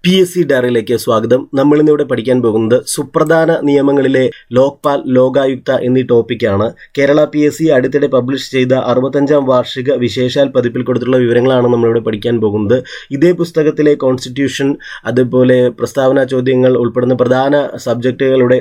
PSC ഡയറിയിലേക്ക് സ്വാഗതം. നമ്മളിന്നിവിടെ പഠിക്കാൻ പോകുന്നത് സുപ്രധാന നിയമങ്ങളിലെ ലോക്പാൽ, ലോകായുക്ത എന്നീ ടോപ്പിക്കാണ്. കേരള PSC അടുത്തിടെ പബ്ലിഷ് ചെയ്ത 65ാം വാർഷിക വിശേഷാൽ പതിപ്പിൽ കൊടുത്തിട്ടുള്ള വിവരങ്ങളാണ് നമ്മളിവിടെ പഠിക്കാൻ പോകുന്നത്. ഇതേ പുസ്തകത്തിലെ കോൺസ്റ്റിറ്റ്യൂഷൻ, അതുപോലെ പ്രസ്താവന ചോദ്യങ്ങൾ ഉൾപ്പെടുന്ന പ്രധാന സബ്ജക്റ്റുകളുടെ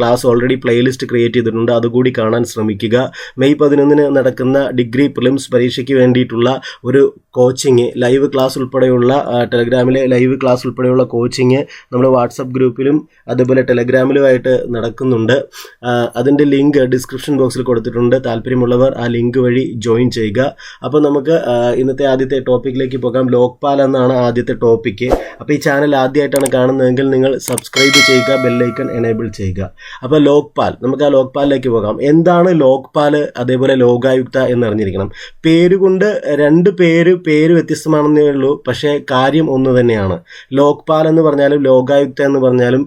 ക്ലാസ് ഓൾറെഡി പ്ലേലിസ്റ്റ് ക്രിയേറ്റ് ചെയ്തിട്ടുണ്ട്. അതുകൂടി കാണാൻ ശ്രമിക്കുക. മെയ് 11 നടക്കുന്ന ഡിഗ്രി പ്രിലിംസ് പരീക്ഷയ്ക്ക് വേണ്ടിയിട്ടുള്ള ഒരു കോച്ചിങ്, ലൈവ് ക്ലാസ് ഉൾപ്പെടെയുള്ള ടെലഗ്രാമിലെ ലൈവ് ക്ലാസ് ഉൾപ്പെടെയുള്ള കോച്ചിങ് നമ്മൾ വാട്സപ്പ് ഗ്രൂപ്പിലും അതുപോലെ ടെലഗ്രാമിലുമായിട്ട് നടക്കുന്നുണ്ട്. അതിൻ്റെ ലിങ്ക് ഡിസ്ക്രിപ്ഷൻ ബോക്സിൽ കൊടുത്തിട്ടുണ്ട്. താല്പര്യമുള്ളവർ ആ ലിങ്ക് വഴി ജോയിൻ ചെയ്യുക. അപ്പോൾ നമുക്ക് ഇന്നത്തെ ആദ്യത്തെ ടോപ്പിക്കിലേക്ക് പോകാം. ലോക്പാൽ എന്നാണ് ആദ്യത്തെ ടോപ്പിക്ക്. അപ്പോൾ ഈ ചാനൽ ആദ്യമായിട്ടാണ് കാണുന്നതെങ്കിൽ നിങ്ങൾ സബ്സ്ക്രൈബ് ചെയ്യുക, ബെല്ലൈക്കൺ എനേബിൾ ചെയ്യുക. അപ്പോൾ ലോക്പാൽ, നമുക്ക് ആ ലോക്പാലിലേക്ക് പോകാം. എന്താണ് ലോക്പാൽ, അതേപോലെ ലോകായുക്ത എന്നറിഞ്ഞിരിക്കണം. പേരുകൊണ്ട് രണ്ട് പേര് വ്യത്യസ്തമാണെന്നേ ഉള്ളൂ, പക്ഷേ കാര്യം ഒന്ന് തന്നെയാണ്. ലോക്പാൽ എന്ന് പറഞ്ഞാലും ലോകായുക്ത എന്ന് പറഞ്ഞാലും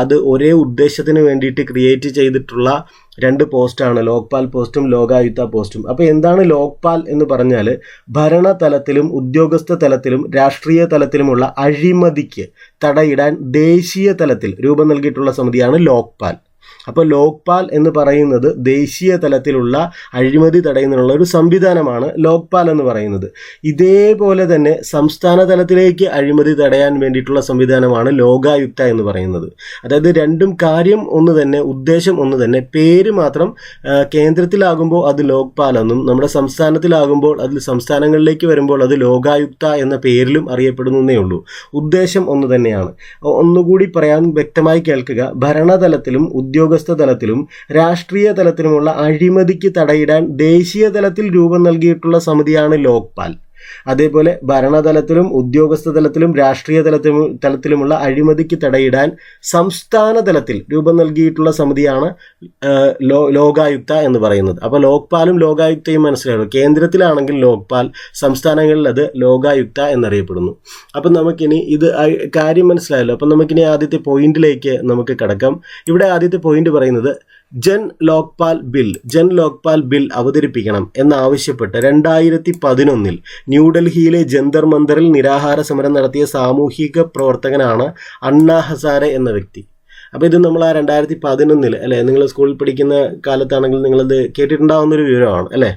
അത് ഒരേ ഉദ്ദേശത്തിന് വേണ്ടിയിട്ട് ക്രിയേറ്റ് ചെയ്തിട്ടുള്ള രണ്ട് പോസ്റ്റാണ്, ലോക്പാൽ പോസ്റ്റും ലോകായുക്ത പോസ്റ്റും. അപ്പോൾ എന്താണ് ലോക്പാൽ എന്ന് പറഞ്ഞാൽ, ഭരണതലത്തിലും ഉദ്യോഗസ്ഥ തലത്തിലും രാഷ്ട്രീയ തലത്തിലുമുള്ള അഴിമതിക്ക് തടയിടാൻ ദേശീയ തലത്തിൽ രൂപം നൽകിയിട്ടുള്ള സമിതിയാണ് ലോക്പാൽ. അപ്പോൾ ലോക്പാൽ എന്ന് പറയുന്നത് ദേശീയ തലത്തിലുള്ള അഴിമതി തടയുന്നതിനുള്ള ഒരു സംവിധാനമാണ് ലോക്പാൽ എന്ന് പറയുന്നത്. ഇതേപോലെ തന്നെ സംസ്ഥാന തലത്തിലേക്ക് അഴിമതി തടയാൻ വേണ്ടിയിട്ടുള്ള സംവിധാനമാണ് ലോകായുക്ത എന്ന് പറയുന്നത്. അതായത് രണ്ടും കാര്യം ഒന്ന് തന്നെ, ഉദ്ദേശം ഒന്ന് തന്നെ. പേര് മാത്രം കേന്ദ്രത്തിലാകുമ്പോൾ അത് ലോക്പാൽ എന്നും, നമ്മുടെ സംസ്ഥാനത്തിലാകുമ്പോൾ അതിൽ സംസ്ഥാനങ്ങളിലേക്ക് വരുമ്പോൾ അത് ലോകായുക്ത എന്ന പേരിലും അറിയപ്പെടുന്നേ ഉള്ളൂ. ഉദ്ദേശം ഒന്ന് തന്നെയാണ്. ഒന്നുകൂടി പറയാൻ വ്യക്തമായി കേൾക്കുക. ഭരണതലത്തിലും ഉദ്യോഗസ്ഥ തലത്തിലും രാഷ്ട്രീയ തലത്തിലുമുള്ള അഴിമതിക്ക് തടയിടാൻ ദേശീയ തലത്തിൽ രൂപം നൽകിയിട്ടുള്ള സമിതിയാണ് ലോക്പാൽ. അതേപോലെ ഭരണതലത്തിലും ഉദ്യോഗസ്ഥ തലത്തിലും രാഷ്ട്രീയ തലത്തിലുമുള്ള അഴിമതിക്ക് തടയിടാൻ സംസ്ഥാന തലത്തിൽ രൂപം നൽകിയിട്ടുള്ള സമിതിയാണ് ലോകായുക്ത എന്ന് പറയുന്നത്. അപ്പോൾ ലോക്പാലും ലോകായുക്തയും മനസ്സിലാകും. കേന്ദ്രത്തിലാണെങ്കിൽ ലോക്പാൽ, സംസ്ഥാനങ്ങളിൽ അത് ലോകായുക്ത എന്നറിയപ്പെടുന്നു. അപ്പം നമുക്കിനി ഇത് കാര്യം മനസ്സിലായല്ലോ. അപ്പം നമുക്കിനി ആദ്യത്തെ പോയിന്റിലേക്ക് നമുക്ക് കടക്കാം. ഇവിടെ ആദ്യത്തെ പോയിന്റ് പറയുന്നത് ജൻ ലോക്പാൽ ബിൽ അവതരിപ്പിക്കണം എന്നാവശ്യപ്പെട്ട് 2011 ന്യൂഡൽഹിയിലെ ജന്തർ മന്ദറിൽ നിരാഹാര സമരം നടത്തിയ സാമൂഹിക പ്രവർത്തകനാണ് അണ്ണാ ഹസാരെ എന്ന വ്യക്തി. അപ്പോൾ ഇത് നമ്മൾ ആ 2011 അല്ലേ, നിങ്ങൾ സ്കൂളിൽ പഠിക്കുന്ന കാലത്താണെങ്കിൽ നിങ്ങളത് കേട്ടിട്ടുണ്ടാവുന്നൊരു വിവരമാണ് അല്ലേ.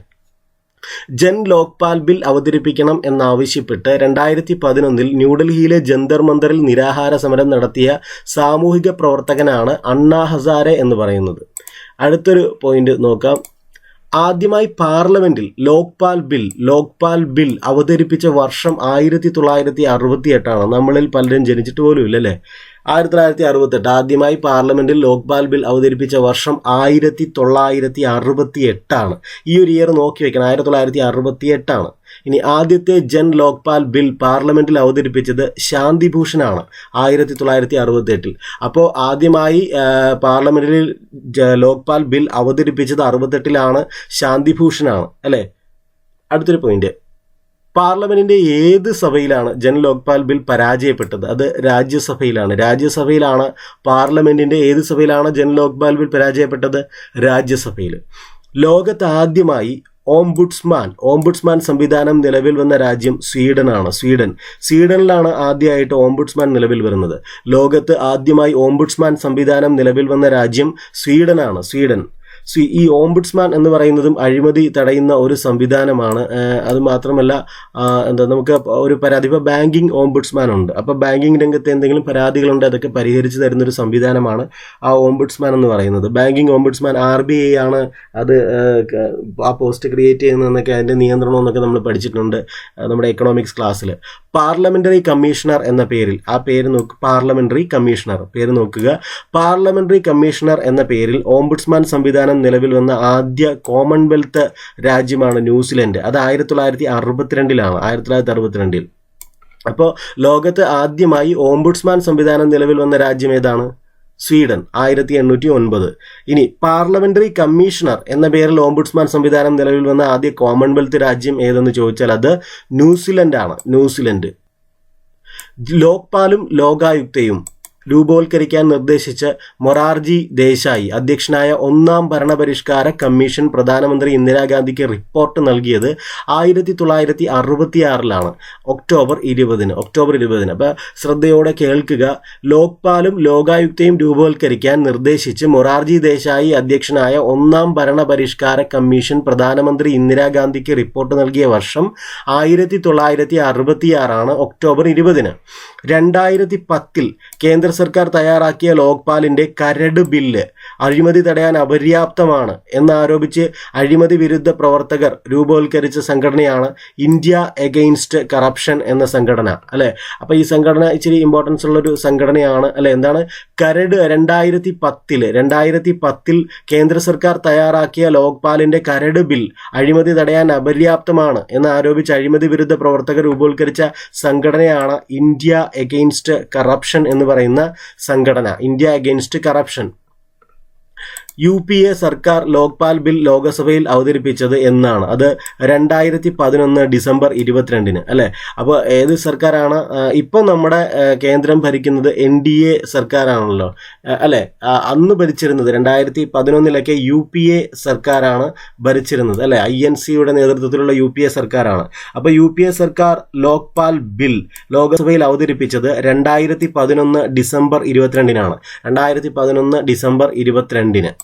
ജൻ ലോക്പാൽ ബിൽ അവതരിപ്പിക്കണം എന്നാവശ്യപ്പെട്ട് 2011 ന്യൂഡൽഹിയിലെ ജന്തർ മന്ദറിൽ നിരാഹാര സമരം നടത്തിയ സാമൂഹിക പ്രവർത്തകനാണ് അണ്ണാ ഹസാരെ എന്ന് പറയുന്നത്. അടുത്തൊരു പോയിന്റ് നോക്കാം. ആദ്യമായി പാർലമെന്റിൽ ലോക്പാൽ ബിൽ അവതരിപ്പിച്ച വർഷം 1968ആണ്. നമ്മളിൽ പലരും ജനിച്ചിട്ട് പോലും ഇല്ലല്ലേ. 1968 ആദ്യമായി പാർലമെന്റിൽ ലോക്പാൽ ബിൽ അവതരിപ്പിച്ച വർഷം 1968ആണ്. ഈ ഒരു ഇയർ നോക്കി വെക്കണം, 1968ആണ്. ഇനി ആദ്യത്തെ ജൻ ലോക്പാൽ ബിൽ പാർലമെന്റിൽ അവതരിപ്പിച്ചത് ശാന്തിഭൂഷണാണ് 1968. അപ്പോൾ ആദ്യമായി പാർലമെന്റിൽ ലോക്പാൽ ബിൽ അവതരിപ്പിച്ചത് 68ലാണ്, ശാന്തിഭൂഷണാണ് അല്ലേ. അടുത്തൊരു പോയിന്റ്, പാർലമെന്റിന്റെ ഏത് സഭയിലാണ് ജൻ ലോക്പാൽ ബിൽ പരാജയപ്പെട്ടത്? അത് രാജ്യസഭയിലാണ്. പാർലമെന്റിന്റെ ഏത് സഭയിലാണ് ജൻ ലോക്പാൽ ബിൽ പരാജയപ്പെട്ടത്? രാജ്യസഭയിൽ. ലോകത്ത് ആദ്യമായി ഓംബുഡ്സ്മാൻ സംവിധാനം നിലവിൽ വന്ന രാജ്യം സ്വീഡനിലാണ് ആദ്യമായിട്ട് ഓംബുഡ്സ്മാൻ നിലവിൽ വരുന്നത്. ലോകത്ത് ആദ്യമായി ഓംബുഡ്സ്മാൻ സംവിധാനം നിലവിൽ വന്ന രാജ്യം സ്വീഡനാണ്. ഈ ഓംബുഡ്സ്മാൻ എന്ന് പറയുന്നതും അഴിമതി തടയുന്ന ഒരു സംവിധാനമാണ്. അത് മാത്രമല്ല നമുക്ക് ഒരു പരാതി, ഇപ്പോൾ ബാങ്കിങ് ഓംബുഡ്സ്മാൻ ഉണ്ട്. അപ്പോൾ ബാങ്കിങ് രംഗത്ത് എന്തെങ്കിലും പരാതികളുണ്ട്, അതൊക്കെ പരിഹരിച്ച് തരുന്നൊരു സംവിധാനമാണ് ആ ഓംബുഡ്സ്മാൻ എന്ന് പറയുന്നത്. ബാങ്കിങ് ഓംബുഡ്സ്മാൻ RBI ആണ് അത് ആ പോസ്റ്റ് ക്രിയേറ്റ് ചെയ്യുന്നതെന്നൊക്കെ, അതിൻ്റെ നിയന്ത്രണം എന്നൊക്കെ നമ്മൾ പഠിച്ചിട്ടുണ്ട് നമ്മുടെ എക്കണോമിക്സ് ക്ലാസ്സിൽ. പാർലമെന്ററി കമ്മീഷണർ എന്ന പേരിൽ, ആ പേര് നോക്കുക, പാർലമെന്ററി കമ്മീഷണർ പേര് നോക്കുക. പാർലമെന്ററി കമ്മീഷണർ എന്ന പേരിൽ ഓംബുഡ്സ്മാൻ സംവിധാനം നിലവിൽ വന്ന ആദ്യ കോമൺവെൽത്ത് രാജ്യമാണ് ന്യൂസിലൻഡ്. അത് 1962. അപ്പോൾ ലോകത്ത് ആദ്യമായി ഓംബുഡ്സ്മാൻ സംവിധാനം നിലവിൽ വന്ന രാജ്യം ഏതാണ്? സ്വീഡൻ, 1809. ഇനി പാർലമെന്ററി കമ്മീഷണർ എന്ന പേരിൽ ഓംബുഡ്സ്മാൻ സംവിധാനം നിലവിൽ വന്ന ആദ്യ കോമൺവെൽത്ത് രാജ്യം ഏതെന്ന് ചോദിച്ചാൽ അത് ന്യൂസിലൻഡാണ്. ലോക്പാലും ലോകായുക്തയും രൂപവത്കരിക്കാൻ നിർദ്ദേശിച്ച് മൊറാർജി ദേശായി അധ്യക്ഷനായ ഒന്നാം ഭരണപരിഷ്കാര കമ്മീഷൻ പ്രധാനമന്ത്രി ഇന്ദിരാഗാന്ധിക്ക് റിപ്പോർട്ട് നൽകിയത് 1966 ഒക്ടോബർ 20. അപ്പോൾ ശ്രദ്ധയോടെ കേൾക്കുക. ലോക്പാലും ലോകായുക്തയും രൂപവത്കരിക്കാൻ നിർദ്ദേശിച്ച് മൊറാർജി ദേശായി അധ്യക്ഷനായ ഒന്നാം ഭരണപരിഷ്കാര കമ്മീഷൻ പ്രധാനമന്ത്രി ഇന്ദിരാഗാന്ധിക്ക് റിപ്പോർട്ട് നൽകിയ വർഷം 1966 ഒക്ടോബർ 20. 2010 കേന്ദ്ര സർക്കാർ തയ്യാറാക്കിയ ലോക്പാലിന്റെ കരട് ബില്ല് അഴിമതി തടയാൻ അപര്യാപ്തമാണ് എന്നാരോപിച്ച് അഴിമതി വിരുദ്ധ പ്രവർത്തകർ രൂപവത്കരിച്ച സംഘടനയാണ് ഇന്ത്യ എഗെയിൻസ്റ്റ് കറപ്ഷൻ എന്ന സംഘടന, അല്ലെ? അപ്പൊ ഈ സംഘടന ഇച്ചിരി ഇമ്പോർട്ടൻസ് ഉള്ളൊരു സംഘടനയാണ്, അല്ലെ? എന്താണ് കരട്? 2010 കേന്ദ്ര സർക്കാർ തയ്യാറാക്കിയ ലോക്പാലിന്റെ കരട് ബിൽ അഴിമതി തടയാൻ അപര്യാപ്തമാണ് എന്നാരോപിച്ച് അഴിമതി വിരുദ്ധ പ്രവർത്തകർ രൂപവത്കരിച്ച സംഘടനയാണ് ഇന്ത്യ എഗെയിൻസ്റ്റ് കറപ്ഷൻ എന്ന് പറയുന്ന സംഘടന. India against corruption. UPA സർക്കാർ ലോക്പാൽ ബിൽ ലോകസഭയിൽ അവതരിപ്പിച്ചത് എന്നാണ്? അത് 2011 ഡിസംബർ 22, അല്ലെ? അപ്പോൾ ഏത് സർക്കാരാണ്? ഇപ്പം നമ്മുടെ കേന്ദ്രം ഭരിക്കുന്നത് NDA സർക്കാരാണല്ലോ, അല്ലെ? അന്ന് ഭരിച്ചിരുന്നത് 2011 UPA സർക്കാരാണ് ഭരിച്ചിരുന്നത്, അല്ലെ? INCയുടെ നേതൃത്വത്തിലുള്ള UPA സർക്കാരാണ്. അപ്പോൾ UPA സർക്കാർ ലോക്പാൽ ബിൽ ലോകസഭയിൽ അവതരിപ്പിച്ചത് 2011 ഡിസംബർ 22. 2011 ഡിസംബർ 22.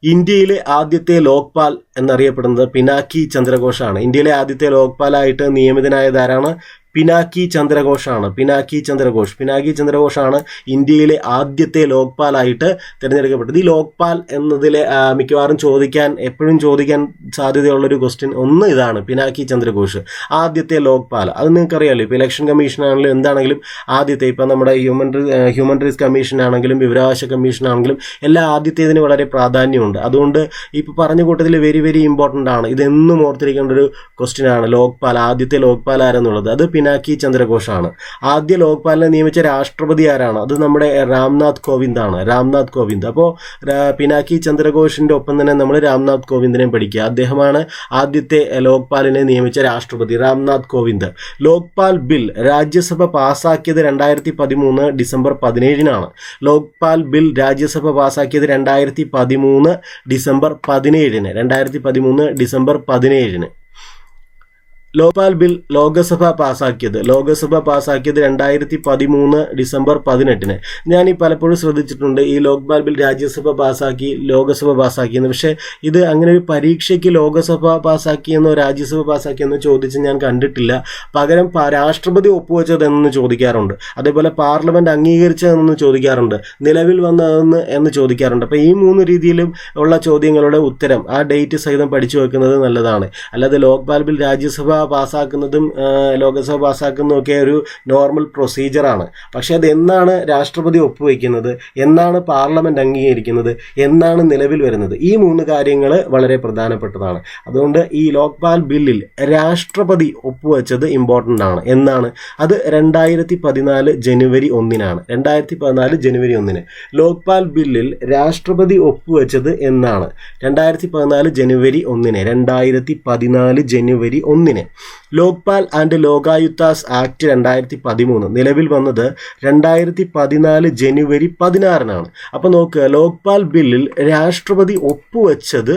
ഇന്ത്യയിലെ ആദ്യത്തെ ലോക്പാൽ എന്നറിയപ്പെടുന്നത് പിനാക്കി ചന്ദ്രഘോഷാണ്. ഇന്ത്യയിലെ ആദ്യത്തെ ലോക്പാലായിട്ട് നിയമിതനായതാരാണ്? പിനാക്കി ചന്ദ്രഘോഷാണ്. പിനാക്കി ചന്ദ്രഘോഷാണ് ഇന്ത്യയിലെ ആദ്യത്തെ ലോക്പാലായിട്ട് തിരഞ്ഞെടുക്കപ്പെട്ടത്. ഈ ലോക്പാൽ എന്നതിലെ മിക്കവാറും എപ്പോഴും ചോദിക്കാൻ സാധ്യതയുള്ളൊരു ക്വസ്റ്റ്യൻ ഒന്ന് ഇതാണ്, പിനാക്കി ചന്ദ്രഘോഷ് ആദ്യത്തെ ലോക്പാൽ. അത് നിങ്ങൾക്കറിയാമല്ലോ. ഇപ്പോൾ ഇലക്ഷൻ കമ്മീഷൻ ആണെങ്കിലും എന്താണെങ്കിലും ആദ്യത്തെ, ഇപ്പം നമ്മുടെ ഹ്യൂമൻ റൈറ്റ്സ് കമ്മീഷൻ ആണെങ്കിലും വിവരാവകാശ കമ്മീഷൻ ആണെങ്കിലും എല്ലാം ആദ്യത്തേതിന് വളരെ പ്രാധാന്യമുണ്ട്. അതുകൊണ്ട് ഇപ്പോൾ പറഞ്ഞ കൂട്ടത്തിൽ വെരി വെരി ഇമ്പോർട്ടൻ്റ് ആണ്. ഇതെന്നും ഓർത്തിരിക്കേണ്ട ഒരു ക്വസ്റ്റ്യൻ ആണ്. ലോക്പാൽ, ആദ്യത്തെ ലോക്പാൽ ആരെന്നുള്ളത്. അത് പിനാക്കി ചന്ദ്രഘോഷാണ്. ആദ്യ ലോക്പാലിനെ നിയമിച്ച രാഷ്ട്രപതി ആരാണ്? അത് നമ്മുടെ രാംനാഥ് കോവിന്ദ്. അപ്പോൾ പിനാക്കി ചന്ദ്രഘോഷിന്റെ ഒപ്പം തന്നെ നമ്മൾ രാംനാഥ് കോവിന്ദിനെയും പഠിക്കുക. അദ്ദേഹമാണ് ആദ്യത്തെ ലോക്പാലിനെ നിയമിച്ച രാഷ്ട്രപതി, രാംനാഥ് കോവിന്ദ്. ലോക്പാൽ ബിൽ രാജ്യസഭ പാസാക്കിയത് 2013 ഡിസംബർ 17. ലോക്പാൽ ബിൽ രാജ്യസഭ പാസാക്കിയത് 2013 ഡിസംബർ 17. ലോക്പാൽ ബിൽ ലോകസഭ പാസാക്കിയത് 2013 ഡിസംബർ 18. ഞാൻ പലപ്പോഴും ശ്രദ്ധിച്ചിട്ടുണ്ട് ഈ ലോക്പാൽ ബിൽ രാജ്യസഭ പാസാക്കി ലോകസഭ പാസാക്കിയെന്ന്. പക്ഷേ ഇത് അങ്ങനെ ഒരു പരീക്ഷയ്ക്ക് ലോകസഭ പാസാക്കിയെന്നോ രാജ്യസഭ പാസാക്കിയെന്നോ ചോദിച്ച് ഞാൻ കണ്ടിട്ടില്ല. പകരം രാഷ്ട്രപതി ഒപ്പുവെച്ചതെന്ന് ചോദിക്കാറുണ്ട്, അതേപോലെ പാർലമെന്റ് അംഗീകരിച്ചതെന്ന് ചോദിക്കാറുണ്ട്, നിലവിൽ വന്നതെന്ന് എന്ന് ചോദിക്കാറുണ്ട്. അപ്പോൾ ഈ 3 രീതിയിലും ഉള്ള ചോദ്യങ്ങളുടെ ഉത്തരം ആ ഡേറ്റ് സഹിതം പഠിച്ചു വെക്കുന്നത് നല്ലതാണ്. അല്ലാതെ ലോക്പാൽ ബിൽ രാജ്യസഭ പാസ്സാക്കുന്നതും ലോകസഭ പാസ്സാക്കുന്നതും ഒക്കെ ഒരു നോർമൽ പ്രൊസീജിയറാണ്. പക്ഷെ അത് എന്നാണ് രാഷ്ട്രപതി ഒപ്പുവെക്കുന്നത്, എന്നാണ് പാർലമെന്റ് അംഗീകരിക്കുന്നത്, എന്നാണ് നിലവിൽ വരുന്നത്, ഈ 3 കാര്യങ്ങൾ വളരെ പ്രധാനപ്പെട്ടതാണ്. അതുകൊണ്ട് ഈ ലോക്പാൽ ബില്ലിൽ രാഷ്ട്രപതി ഒപ്പുവെച്ചത് ഇമ്പോർട്ടൻ്റ് ആണ്. എന്നാണ് അത്? 2014 ജനുവരി 1. 2014 ജനുവരി 1 ലോക്പാൽ ബില്ലിൽ രാഷ്ട്രപതി ഒപ്പുവെച്ചത് എന്നാണ്? 2014 ജനുവരി 1. 2014 ജനുവരി 1. ലോക്പാൽ ആൻഡ് ലോകായുക്താസ് ആക്ട് 2013 നിലവിൽ വന്നത് 2014 ജനുവരി 16. അപ്പോൾ നോക്കുക, ലോക്പാൽ ബില്ലിൽ രാഷ്ട്രപതി ഒപ്പുവെച്ചത്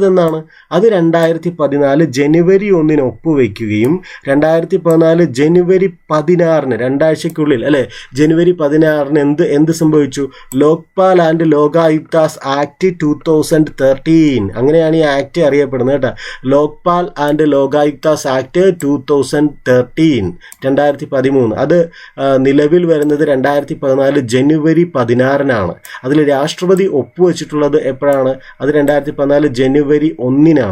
എന്നാണ്? അത് 2014 ജനുവരി 1 ഒപ്പുവെക്കുകയും 2014 ജനുവരി 16 2ആഴ്ചയ്ക്കുള്ളിൽ, അല്ലെ? ജനുവരി 16 എന്ത് സംഭവിച്ചു? ലോക്പാൽ ആൻഡ് ലോകായുക്താസ് ആക്ട് 2013, അങ്ങനെയാണ് ഈ ആക്ട് അറിയപ്പെടുന്നത് കേട്ടോ. Lokpal and Lokayuktas act 2013 2013. അത് നിലവിൽ വരുന്നത് 2014 ജനുവരി 16. അതിൽ രാഷ്ട്രപതി ഒപ്പുവെച്ചിട്ടുള്ളത് എപ്പോഴാണ്? അത് 2014 ജനുവരി 1.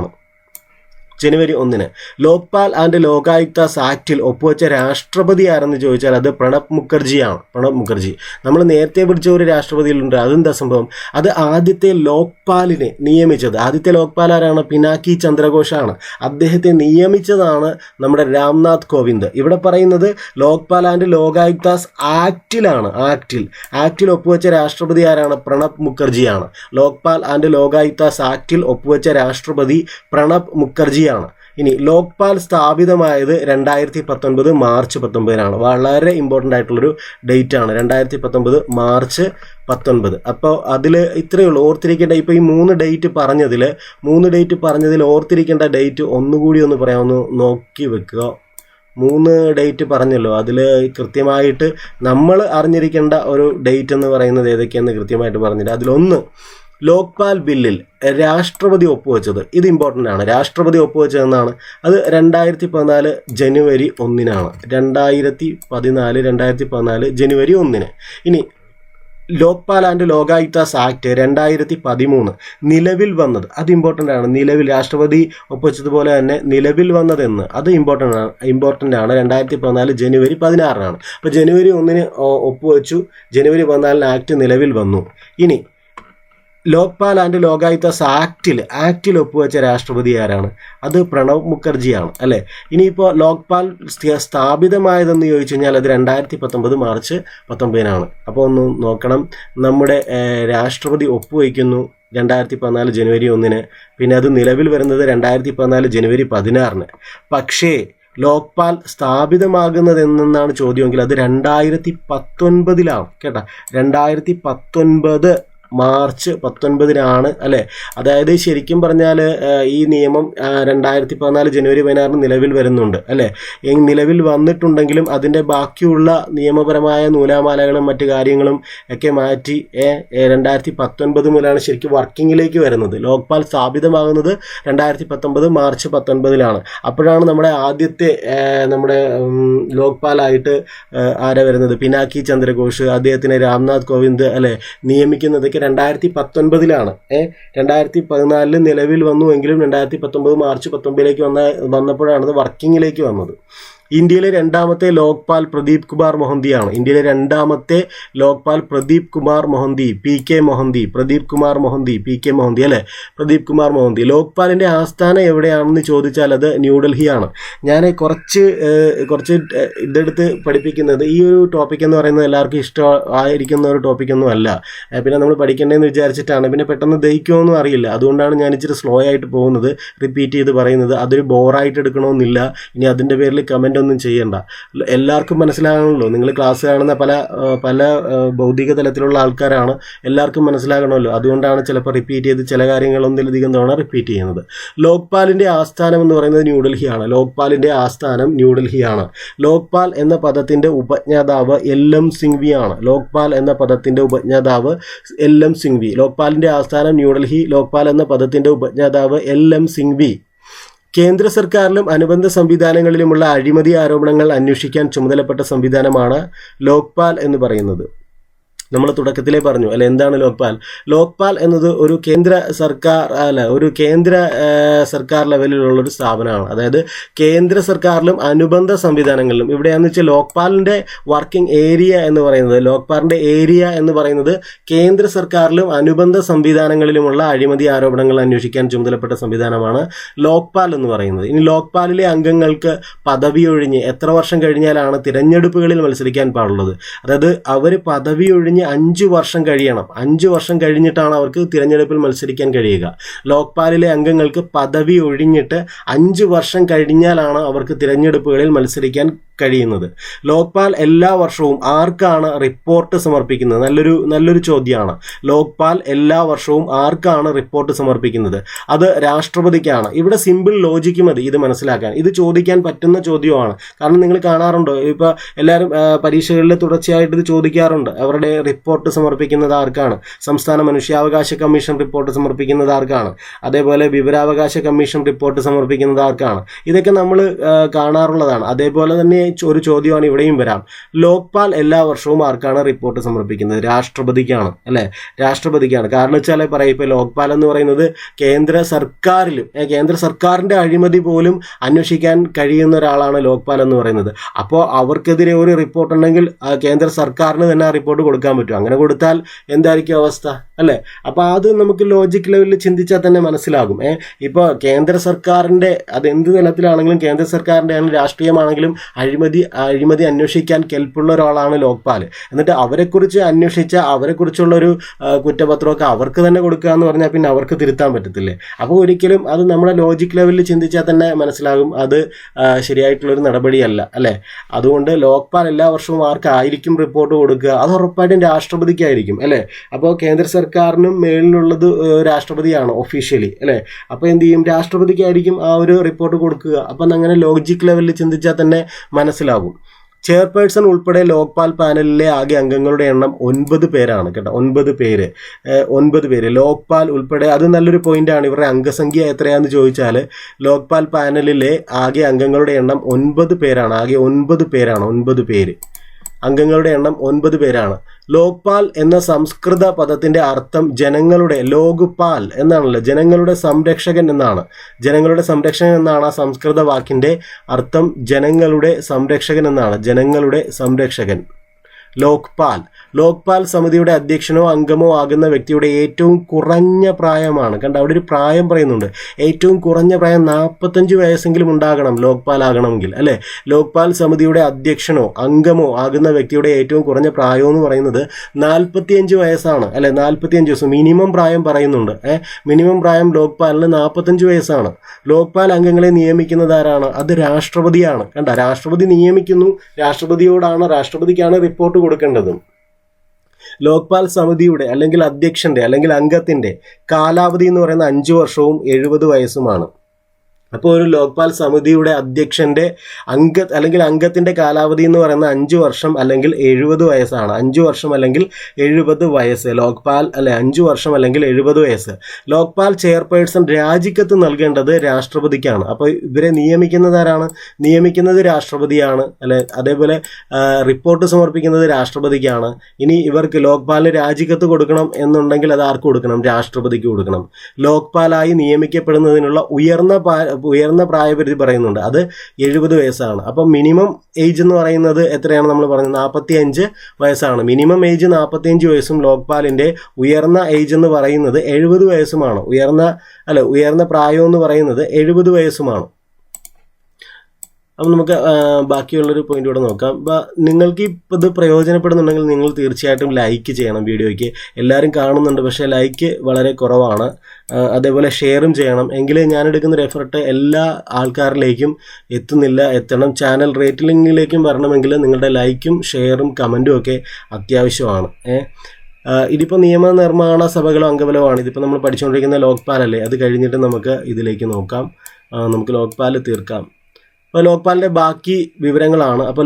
ജനുവരി 1. ലോക്പാൽ ആൻഡ് ലോകായുക്താസ് ആക്ടിൽ ഒപ്പുവെച്ച രാഷ്ട്രപതി ആരെന്ന് ചോദിച്ചാൽ അത് പ്രണബ് മുഖർജിയാണ്. നമ്മൾ നേരത്തെ പിടിച്ച ഒരു രാഷ്ട്രപതിയിലുണ്ട്. അതെന്താ സംഭവം? അത് ആദ്യത്തെ ലോക്പാലിനെ നിയമിച്ചത്, ആദ്യത്തെ ലോക്പാൽ ആരാണ്? പിനാക്കി ചന്ദ്രഘോഷാണ്. അദ്ദേഹത്തെ നിയമിച്ചതാണ് നമ്മുടെ രാംനാഥ് കോവിന്ദ്. ഇവിടെ പറയുന്നത് ലോക്പാൽ ആൻഡ് ലോകായുക്താസ് ആക്ടിലാണ്. ആക്ടിൽ ഒപ്പുവെച്ച രാഷ്ട്രപതി ആരാണ്? പ്രണബ് മുഖർജിയാണ്. ലോക്പാൽ ആൻഡ് ലോകായുക്താസ് ആക്ടിൽ ഒപ്പുവെച്ച രാഷ്ട്രപതി പ്രണബ് മുഖർജിയാണ്. ഇനി ലോക്പാൽ സ്ഥാപിതമായത് 2019 മാർച്ച് 19 വളരെ ഇമ്പോർട്ടൻ്റ് ആയിട്ടുള്ളൊരു ഡേറ്റ് ആണ് 2019 മാർച്ച് 19. അപ്പോൾ അതിൽ ഇത്രയേ ഉള്ളൂ ഓർത്തിരിക്കേണ്ട. ഇപ്പോൾ ഈ 3 ഡേറ്റ് പറഞ്ഞതിൽ ഓർത്തിരിക്കേണ്ട ഡേറ്റ് ഒന്നുകൂടി ഒന്ന് പറയാമെന്ന് നോക്കി വെക്കുക. 3 ഡേറ്റ് പറഞ്ഞല്ലോ, അതിൽ കൃത്യമായിട്ട് നമ്മൾ അറിഞ്ഞിരിക്കേണ്ട ഒരു ഡേറ്റ് എന്ന് പറയുന്നത് ഏതൊക്കെയാണെന്ന് കൃത്യമായിട്ട് പറഞ്ഞില്ല. അതിലൊന്ന്, ലോക്പാൽ ബില്ലിൽ രാഷ്ട്രപതി ഒപ്പുവെച്ചത്. ഇത് ഇമ്പോർട്ടൻ്റ് ആണ്. രാഷ്ട്രപതി ഒപ്പുവെച്ചതെന്നാണ്. അത് 2014 ജനുവരി 1 2014 ജനുവരി 1. ഇനി ലോക്പാൽ ആൻഡ് ലോകായുക്താസ് ആക്ട് 2013 നിലവിൽ വന്നത്. അത് ഇമ്പോർട്ടൻ്റ് ആണ്. നിലവിൽ രാഷ്ട്രപതി ഒപ്പുവെച്ചതുപോലെ തന്നെ നിലവിൽ വന്നതെന്ന് അത് ഇമ്പോർട്ടൻ്റ് ആണ്. 2014 ജനുവരി 16 അപ്പോൾ ജനുവരി 1 ഒപ്പുവെച്ചു, ജനുവരി 14 ആക്ട് നിലവിൽ വന്നു. ഇനി ലോക്പാൽ ആൻഡ് ലോകായുക്താസ് ആക്ടിൽ ഒപ്പുവെച്ച രാഷ്ട്രപതി ആരാണ്? അത് പ്രണബ് മുഖർജിയാണ് അല്ലേ. ഇനിയിപ്പോൾ ലോക്പാൽ സ്ഥാപിതമായതെന്ന് ചോദിച്ചു കഴിഞ്ഞാൽ അത് 2019 മാർച്ച് 19 അപ്പോൾ ഒന്ന് നോക്കണം. നമ്മുടെ രാഷ്ട്രപതി ഒപ്പുവയ്ക്കുന്നു 2014 ജനുവരി 1, പിന്നെ അത് നിലവിൽ വരുന്നത് 2014 ജനുവരി 16. പക്ഷേ ലോക്പാൽ സ്ഥാപിതമാകുന്നത് എന്നാണ് ചോദ്യമെങ്കിൽ അത് 2019 കേട്ടോ. 2019 മാർച്ച് 19 അല്ലേ. അതായത് ശരിക്കും പറഞ്ഞാൽ ഈ നിയമം 2014 ജനുവരി 16 നിലവിൽ വരുന്നുണ്ട് അല്ലേ. നിലവിൽ വന്നിട്ടുണ്ടെങ്കിലും അതിൻ്റെ ബാക്കിയുള്ള നിയമപരമായ നൂലാമാലകളും മറ്റു കാര്യങ്ങളും ഒക്കെ മാറ്റി 2019 മുതലാണ് ശരിക്കും വർക്കിങ്ങിലേക്ക് വരുന്നത്. ലോക്പാൽ സ്ഥാപിതമാകുന്നത് 2019 മാർച്ച് 19 അപ്പോഴാണ് നമ്മുടെ ആദ്യത്തെ നമ്മുടെ ലോക്പാലായിട്ട് ആരാ വരുന്നത്? പിനാക്കി ചന്ദ്രഘോഷ്, അദ്ദേഹത്തിനെ രാംനാഥ് കോവിന്ദ് അല്ലേ നിയമിക്കുന്നതൊക്കെ 2019 2014 നിലവിൽ വന്നുവെങ്കിലും 2019 മാർച്ച് 19 വന്നപ്പോഴാണ് അത് വർക്കിങ്ങിലേക്ക് വന്നത്. ഇന്ത്യയിലെ രണ്ടാമത്തെ ലോക്പാൽ പ്രദീപ് കുമാർ മൊഹന്തിയാണ്. PK മൊഹന്തി അല്ലേ. പ്രദീപ് കുമാർ മൊഹന്തി. ലോക്പാലിൻ്റെ ആസ്ഥാനം എവിടെയാണെന്ന് ചോദിച്ചാൽ അത് ന്യൂഡൽഹിയാണ്. ഞാൻ കുറച്ച് ഇതെടുത്ത് പഠിപ്പിക്കുന്നത് ഈ ഒരു ടോപ്പിക് എന്ന് പറയുന്നത് എല്ലാവർക്കും ഇഷ്ടമായിരിക്കുന്ന ഒരു ടോപ്പിക്കൊന്നും അല്ല. പിന്നെ നമ്മൾ പഠിക്കേണ്ടതെന്ന് വിചാരിച്ചിട്ടാണ്. പിന്നെ പെട്ടെന്ന് ദഹിക്കുമോന്നും അറിയില്ല. അതുകൊണ്ടാണ് ഞാൻ ഇച്ചിരി സ്ലോ ആയിട്ട് പോകുന്നത്, റിപ്പീറ്റ് ചെയ്ത് പറയുന്നത്. അതൊരു ബോറായിട്ട് എടുക്കണമെന്നില്ല. ഇനി അതിൻ്റെ പേരിൽ കമൻ്റ് ഒന്നും ചെയ്യണ്ട. എല്ലാവർക്കും മനസ്സിലാകണമല്ലോ. നിങ്ങൾ ക്ലാസ് കാണുന്ന പല ഭൗതിക തലത്തിലുള്ള ആൾക്കാരാണ്. എല്ലാവർക്കും മനസ്സിലാകണമല്ലോ. അതുകൊണ്ടാണ് ചിലപ്പോൾ റിപ്പീറ്റ് ചെയ്ത് ചില കാര്യങ്ങൾ ഒന്നിലധികം തവണ റിപ്പീറ്റ് ചെയ്യുന്നത്. ലോക്പാലിൻ്റെ ആസ്ഥാനം എന്ന് പറയുന്നത് ന്യൂഡൽഹിയാണ്. ലോക്പാൽ എന്ന പദത്തിൻ്റെ ഉപജ്ഞാതാവ് LM സിംഗ്വിയാണ്. ലോക്പാലിൻ്റെ ആസ്ഥാനം ന്യൂഡൽഹി. ലോക്പാൽ എന്ന പദത്തിൻ്റെ ഉപജ്ഞാതാവ് LM സിംഗ്വി. കേന്ദ്ര സർക്കാരിലും അനുബന്ധ സംവിധാനങ്ങളിലുമുള്ള അഴിമതി ആരോപണങ്ങൾ അന്വേഷിക്കാൻ ചുമതലപ്പെട്ട സംവിധാനമാണ് ലോക്പാൽ എന്ന് പറയുന്നത്. നമ്മൾ തുടക്കത്തിലേ പറഞ്ഞു അല്ലെ. എന്താണ് ലോക്പാൽ എന്നത് ഒരു കേന്ദ്ര സർക്കാർ ലെവലിലുള്ളൊരു സ്ഥാപനമാണ്. അതായത് കേന്ദ്ര സർക്കാരിലും അനുബന്ധ സംവിധാനങ്ങളിലും. ഇവിടെയാണെന്ന് വെച്ചാൽ ലോക്പാലിൻ്റെ വർക്കിംഗ് ഏരിയ എന്ന് പറയുന്നത് കേന്ദ്ര സർക്കാരിലും അനുബന്ധ സംവിധാനങ്ങളിലുമുള്ള അഴിമതി ആരോപണങ്ങൾ അന്വേഷിക്കാൻ ചുമതലപ്പെട്ട സംവിധാനമാണ് ലോക്പാൽ എന്ന് പറയുന്നത്. ഇനി ലോക്പാലിലെ അംഗങ്ങൾക്ക് പദവി ഒഴിഞ്ഞ് എത്ര വർഷം കഴിഞ്ഞാലാണ് തിരഞ്ഞെടുപ്പുകളിൽ മത്സരിക്കാൻ പാടുള്ളത്? അതായത് അവർ പദവി ഒഴിഞ്ഞ് 5 വർഷം കഴിയണം. 5 വർഷം കഴിഞ്ഞിട്ടാണ് അവർക്ക് തിരഞ്ഞെടുപ്പിൽ മത്സരിക്കാൻ കഴിയുക. ലോക്പാലിലെ അംഗങ്ങൾക്ക് പദവി ഒഴിഞ്ഞിട്ട് 5 വർഷം കഴിഞ്ഞാലാണ് അവർക്ക് തിരഞ്ഞെടുപ്പുകളിൽ മത്സരിക്കാൻ കഴിയുന്നത്. ലോക്പാൽ എല്ലാ വർഷവും ആർക്കാണ് റിപ്പോർട്ട് സമർപ്പിക്കുന്നത്? നല്ലൊരു ചോദ്യമാണ്. ലോക്പാൽ എല്ലാ വർഷവും ആർക്കാണ് റിപ്പോർട്ട് സമർപ്പിക്കുന്നത്? അത് രാഷ്ട്രപതിക്കാണ്. ഇവിടെ സിമ്പിൾ ലോജിക്ക് മതി ഇത് മനസ്സിലാക്കാൻ. ഇത് ചോദിക്കാൻ പറ്റുന്ന ചോദ്യമാണ്. കാരണം നിങ്ങൾ കാണാറുണ്ടോ, ഇപ്പോൾ എല്ലാവരും പരീക്ഷകളിൽ തുടർച്ചയായിട്ട് ഇത് ചോദിക്കാറുണ്ട്. അവരുടെ റിപ്പോർട്ട് സമർപ്പിക്കുന്നത് ആർക്കാണ്? സംസ്ഥാന മനുഷ്യാവകാശ കമ്മീഷൻ റിപ്പോർട്ട് സമർപ്പിക്കുന്നത് ആർക്കാണ്? അതേപോലെ വിവരാവകാശ കമ്മീഷൻ റിപ്പോർട്ട് സമർപ്പിക്കുന്നത് ആർക്കാണ്? ഇതൊക്കെ നമ്മൾ കാണാറുള്ളതാണ്. അതേപോലെ തന്നെ ഒരു ചോദ്യമാണ് ഇവിടെയും വരാം. ലോക്പാൽ എല്ലാ വർഷവും ആർക്കാണ് റിപ്പോർട്ട് സമർപ്പിക്കുന്നത്? രാഷ്ട്രപതിക്കാണ് അല്ലേ. രാഷ്ട്രപതിക്കാണ്. കാരണം വെച്ചാൽ പറയാം, ഇപ്പോൾ ലോക്പാൽ എന്ന് പറയുന്നത് കേന്ദ്ര സർക്കാരിൻ്റെ അഴിമതി പോലും അന്വേഷിക്കാൻ കഴിയുന്ന ഒരാളാണ് ലോക്പാൽ എന്ന് പറയുന്നത്. അപ്പോൾ അവർക്കെതിരെ ഒരു റിപ്പോർട്ട് ഉണ്ടെങ്കിൽ കേന്ദ്ര സർക്കാരിന് തന്നെ ആ റിപ്പോർട്ട് കൊടുക്കാൻ പറ്റും. അങ്ങനെ കൊടുത്താൽ എന്തായിരിക്കും അവസ്ഥ അല്ലേ. അപ്പോൾ അത് നമുക്ക് ലോജിക് ലെവലിൽ ചിന്തിച്ചാൽ തന്നെ മനസ്സിലാകും. ഇപ്പോൾ കേന്ദ്ര സർക്കാരിൻ്റെ അത് എന്ത് തലത്തിലാണെങ്കിലും കേന്ദ്ര സർക്കാരിൻ്റെ ആണെങ്കിലും രാഷ്ട്രീയമാണെങ്കിലും അഴിമതി അന്വേഷിക്കാൻ കെൽപ്പുള്ള ഒരാളാണ് ലോക്പാൽ. എന്നിട്ട് അവരെക്കുറിച്ച് അന്വേഷിച്ച അവരെക്കുറിച്ചുള്ളൊരു കുറ്റപത്രമൊക്കെ അവർക്ക് തന്നെ കൊടുക്കുക എന്ന് പറഞ്ഞാൽ പിന്നെ അവർക്ക് തിരുത്താൻ പറ്റത്തില്ലേ? അപ്പോൾ ഒരിക്കലും അത് നമ്മുടെ ലോജിക് ലെവലിൽ ചിന്തിച്ചാൽ തന്നെ മനസ്സിലാകും അത് ശരിയായിട്ടുള്ളൊരു നടപടിയല്ല അല്ലേ. അതുകൊണ്ട് ലോക്പാൽ എല്ലാ വർഷവും ആർക്കായിരിക്കും റിപ്പോർട്ട് കൊടുക്കുക? അത് ഉറപ്പായിട്ടും രാഷ്ട്രപതിക്കായിരിക്കും അല്ലേ. അപ്പോൾ കേന്ദ്ര സർക്കാരിനും മേളിലുള്ളത് രാഷ്ട്രപതിയാണ് ഒഫീഷ്യലി അല്ലേ. അപ്പോൾ എന്ത് ചെയ്യും? രാഷ്ട്രപതിക്കായിരിക്കും ആ ഒരു റിപ്പോർട്ട് കൊടുക്കുക. അപ്പം അങ്ങനെ ലോജിക് ലെവലിൽ ചിന്തിച്ചാൽ തന്നെ മനസ്സിലാകും. ചെയർപേഴ്സൺ ഉൾപ്പെടെ ലോക്പാൽ പാനലിലെ ആകെ അംഗങ്ങളുടെ എണ്ണം 9 പേരാണ് കേട്ടോ. 9 പേര് ലോക്പാൽ ഉൾപ്പെടെ. അത് നല്ലൊരു പോയിന്റാണ്. ഇവരുടെ അംഗസംഖ്യ എത്രയാണെന്ന് ചോദിച്ചാൽ ലോക്പാൽ പാനലിലെ ആകെ അംഗങ്ങളുടെ എണ്ണം 9 പേരാണ്. ആകെ 9 പേരാണ്. 9 പേര് അംഗങ്ങളുടെ എണ്ണം 9 പേരാണ്. ലോക്പാൽ എന്ന സംസ്കൃത പദത്തിന്റെ അർത്ഥം ജനങ്ങളുടെ, ലോക്പാൽ എന്നാണല്ലോ, ജനങ്ങളുടെ സംരക്ഷകൻ എന്നാണ്. ജനങ്ങളുടെ സംരക്ഷകൻ എന്നാണ് ആ സംസ്കൃത വാക്കിന്റെ അർത്ഥം. ജനങ്ങളുടെ സംരക്ഷകൻ എന്നാണ്. ജനങ്ങളുടെ സംരക്ഷകൻ ലോക്പാൽ സമിതിയുടെ അധ്യക്ഷനോ അംഗമോ ആകുന്ന വ്യക്തിയുടെ ഏറ്റവും കുറഞ്ഞ പ്രായമാണ്. കണ്ട, അവിടെ ഒരു പ്രായം പറയുന്നുണ്ട്. ഏറ്റവും കുറഞ്ഞ പ്രായം 45 വയസ്സെങ്കിലും ഉണ്ടാകണം ലോക്പാൽ ആകണമെങ്കിൽ അല്ലേ. ലോക്പാൽ സമിതിയുടെ അധ്യക്ഷനോ അംഗമോ ആകുന്ന വ്യക്തിയുടെ ഏറ്റവും കുറഞ്ഞ പ്രായം എന്ന് പറയുന്നത് 45 വയസ്സാണ് അല്ലെ. 45 വയസ്സ് മിനിമം പ്രായം പറയുന്നുണ്ട്. മിനിമം പ്രായം ലോക്പാലിന് 45 വയസ്സാണ്. ലോക്പാൽ അംഗങ്ങളെ നിയമിക്കുന്നത് ആരാണ്? അത് രാഷ്ട്രപതിയാണ്. കണ്ട, രാഷ്ട്രപതി നിയമിക്കുന്നു. രാഷ്ട്രപതിക്കാണ് റിപ്പോർട്ട് കൊടുക്കേണ്ടതും. ലോക്പാൽ സമിതിയുടെ അല്ലെങ്കിൽ അധ്യക്ഷന്റെ അല്ലെങ്കിൽ അംഗത്തിന്റെ കാലാവധി എന്ന് പറയുന്നത് 5 വർഷവും 70 വയസ്സുമാണ്. അപ്പോൾ ഒരു ലോക്പാൽ സമിതിയുടെ അധ്യക്ഷന്റെ അല്ലെങ്കിൽ അംഗത്തിന്റെ കാലാവധി എന്ന് പറയുന്നത് 5 വർഷം അല്ലെങ്കിൽ 70 വയസ്സാണ്. 5 വർഷം അല്ലെങ്കിൽ 70 വയസ്സ് ലോക്പാൽ 5 വർഷം അല്ലെങ്കിൽ 70 വയസ്സ്. ലോക്പാൽ ചെയർപേഴ്സൺ രാജിക്കത്ത് നൽകേണ്ടത് രാഷ്ട്രപതിക്കാണ്. അപ്പോൾ ഇവരെ നിയമിക്കുന്നത് ആരാണ്? നിയമിക്കുന്നത് രാഷ്ട്രപതിയാണ് അല്ലെ. അതേപോലെ റിപ്പോർട്ട് സമർപ്പിക്കുന്നത് രാഷ്ട്രപതിക്കാണ്. ഇനി ഇവർക്ക് ലോക്പാലിന് രാജിക്കത്ത് കൊടുക്കണം എന്നുണ്ടെങ്കിൽ അത് ആർക്ക് കൊടുക്കണം? രാഷ്ട്രപതിക്ക് കൊടുക്കണം. ലോക്പാലായി നിയമിക്കപ്പെടുന്നതിനുള്ള ഉയർന്ന പ്രായപരിധി പറയുന്നുണ്ട്. അത് 70 വയസ്സാണ്. അപ്പം മിനിമം ഏജ് എന്ന് പറയുന്നത് എത്രയാണ് നമ്മൾ പറഞ്ഞത്? 45 വയസ്സാണ്. മിനിമം ഏജ് 45 വയസ്സും ലോക്പാലിന്റെ ഉയർന്ന ഏജ് എന്ന് പറയുന്നത് 70 വയസ്സുമാണ്. ഉയർന്ന പ്രായം എന്ന് പറയുന്നത് 70 വയസ്സുമാണ്. അപ്പം നമുക്ക് ബാക്കിയുള്ളൊരു പോയിന്റ് കൂടെ നോക്കാം. നിങ്ങൾക്ക് ഇപ്പോൾ ഇത് പ്രയോജനപ്പെടുന്നുണ്ടെങ്കിൽ നിങ്ങൾ തീർച്ചയായിട്ടും ലൈക്ക് ചെയ്യണം വീഡിയോയ്ക്ക്. എല്ലാവരും കാണുന്നുണ്ട്, പക്ഷേ ലൈക്ക് വളരെ കുറവാണ്. അതേപോലെ ഷെയറും ചെയ്യണം. എങ്കിലേ ഞാനെടുക്കുന്ന എഫർട്ട് എല്ലാ ആൾക്കാരിലേക്കും എത്തണം. ചാനൽ റേറ്റിംഗിലേക്കും വരണമെങ്കിൽ നിങ്ങളുടെ ലൈക്കും ഷെയറും കമൻറ്റും ഒക്കെ അത്യാവശ്യമാണ്. ഇതിപ്പോൾ നിയമനിർമ്മാണ സഭകളോ അംഗബലോ ആണ്. ഇതിപ്പോൾ നമ്മൾ പഠിച്ചുകൊണ്ടിരിക്കുന്ന ലോക്പാൽ അല്ലേ. അത് കഴിഞ്ഞിട്ട് നമുക്ക് ഇതിലേക്ക് നോക്കാം. നമുക്ക് ലോക്പാൽ തീർക്കാം. അപ്പോൾ ലോക്പാലിൻ്റെ ബാക്കി വിവരങ്ങളാണ്. അപ്പോൾ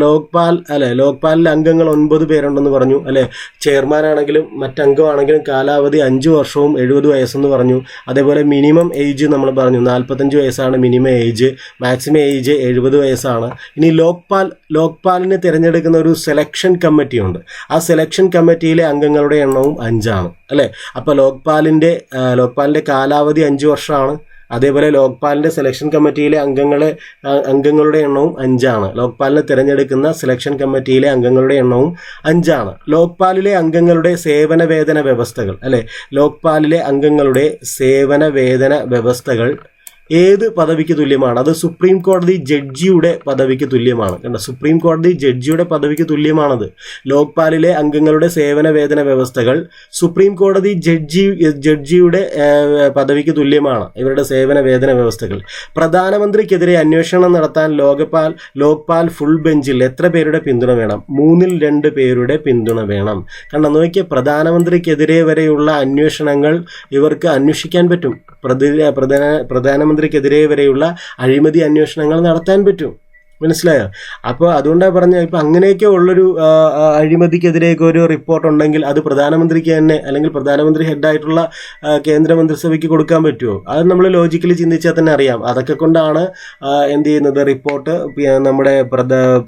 ലോക്പാലിലെ അംഗങ്ങൾ 9 പേരുണ്ടെന്ന് പറഞ്ഞു അല്ലേ. ചെയർമാനാണെങ്കിലും മറ്റംഗമാണെങ്കിലും കാലാവധി 5 വർഷവും 70 വയസ്സെന്ന് പറഞ്ഞു. അതേപോലെ മിനിമം ഏജ് നമ്മൾ പറഞ്ഞു 45 വയസ്സാണ് മിനിമം ഏജ്. മാക്സിമം ഏജ് 70 വയസ്സാണ്. ഇനി ലോക്പാലിനെ തിരഞ്ഞെടുക്കുന്ന ഒരു സെലക്ഷൻ കമ്മിറ്റി ഉണ്ട്. ആ സെലക്ഷൻ കമ്മിറ്റിയിലെ അംഗങ്ങളുടെ എണ്ണവും 5 ആണ് അല്ലേ. അപ്പോൾ ലോക്പാലിൻ്റെ കാലാവധി 5 വർഷമാണ്. അതേപോലെ ലോക്പാലിൻ്റെ സെലക്ഷൻ കമ്മിറ്റിയിലെ അംഗങ്ങളുടെ എണ്ണവും 5 ആണ്. ലോക്പാലിനെ തിരഞ്ഞെടുക്കുന്ന സെലക്ഷൻ കമ്മിറ്റിയിലെ അംഗങ്ങളുടെ എണ്ണവും 5 ആണ്. ലോക്പാലിലെ അംഗങ്ങളുടെ സേവന വേതന വ്യവസ്ഥകൾ അല്ലെ. ലോക്പാലിലെ അംഗങ്ങളുടെ സേവന വേതന വ്യവസ്ഥകൾ ഏത് പദവിക്ക് തുല്യമാണ്? അത് സുപ്രീം കോടതി ജഡ്ജിയുടെ പദവിക്ക് തുല്യമാണ്. കണ്ട, സുപ്രീം കോടതി ജഡ്ജിയുടെ പദവിക്ക് തുല്യമാണത്. ലോക്പാലിലെ അംഗങ്ങളുടെ സേവന വേതന വ്യവസ്ഥകൾ സുപ്രീം കോടതി ജഡ്ജിയുടെ പദവിക്ക് തുല്യമാണ്. ഇവരുടെ സേവന വേതന വ്യവസ്ഥകൾ. പ്രധാനമന്ത്രിക്കെതിരെ അന്വേഷണം നടത്താൻ ലോക്പാൽ ഫുൾ ബെഞ്ചിൽ എത്ര പേരുടെ പിന്തുണ വേണം? 3/2 പേരുടെ പിന്തുണ വേണം. കണ്ട, നോക്കിയ പ്രധാനമന്ത്രിക്കെതിരെ വരെയുള്ള അന്വേഷണങ്ങൾ ഇവർക്ക് അന്വേഷിക്കാൻ പറ്റും. പ്രധാനമന്ത്രിക്കെതിരെ വരെയുള്ള അഴിമതി അന്വേഷണങ്ങൾ നടത്താൻ പറ്റും. മനസ്സിലായോ? അപ്പോൾ അതുകൊണ്ടാണ് പറഞ്ഞത്, ഇപ്പം അങ്ങനെയൊക്കെ ഉള്ളൊരു അഴിമതിക്കെതിരെയൊക്കെ ഒരു റിപ്പോർട്ട് ഉണ്ടെങ്കിൽ അത് പ്രധാനമന്ത്രിക്ക് തന്നെ അല്ലെങ്കിൽ പ്രധാനമന്ത്രി ഹെഡായിട്ടുള്ള കേന്ദ്രമന്ത്രിസഭയ്ക്ക് കൊടുക്കാൻ പറ്റുമോ? അത് നമ്മൾ ലോജിക്കലി ചിന്തിച്ചാൽ തന്നെ അറിയാം. അതൊക്കെ കൊണ്ടാണ് എന്ത് ചെയ്യുന്നത്, റിപ്പോർട്ട് നമ്മുടെ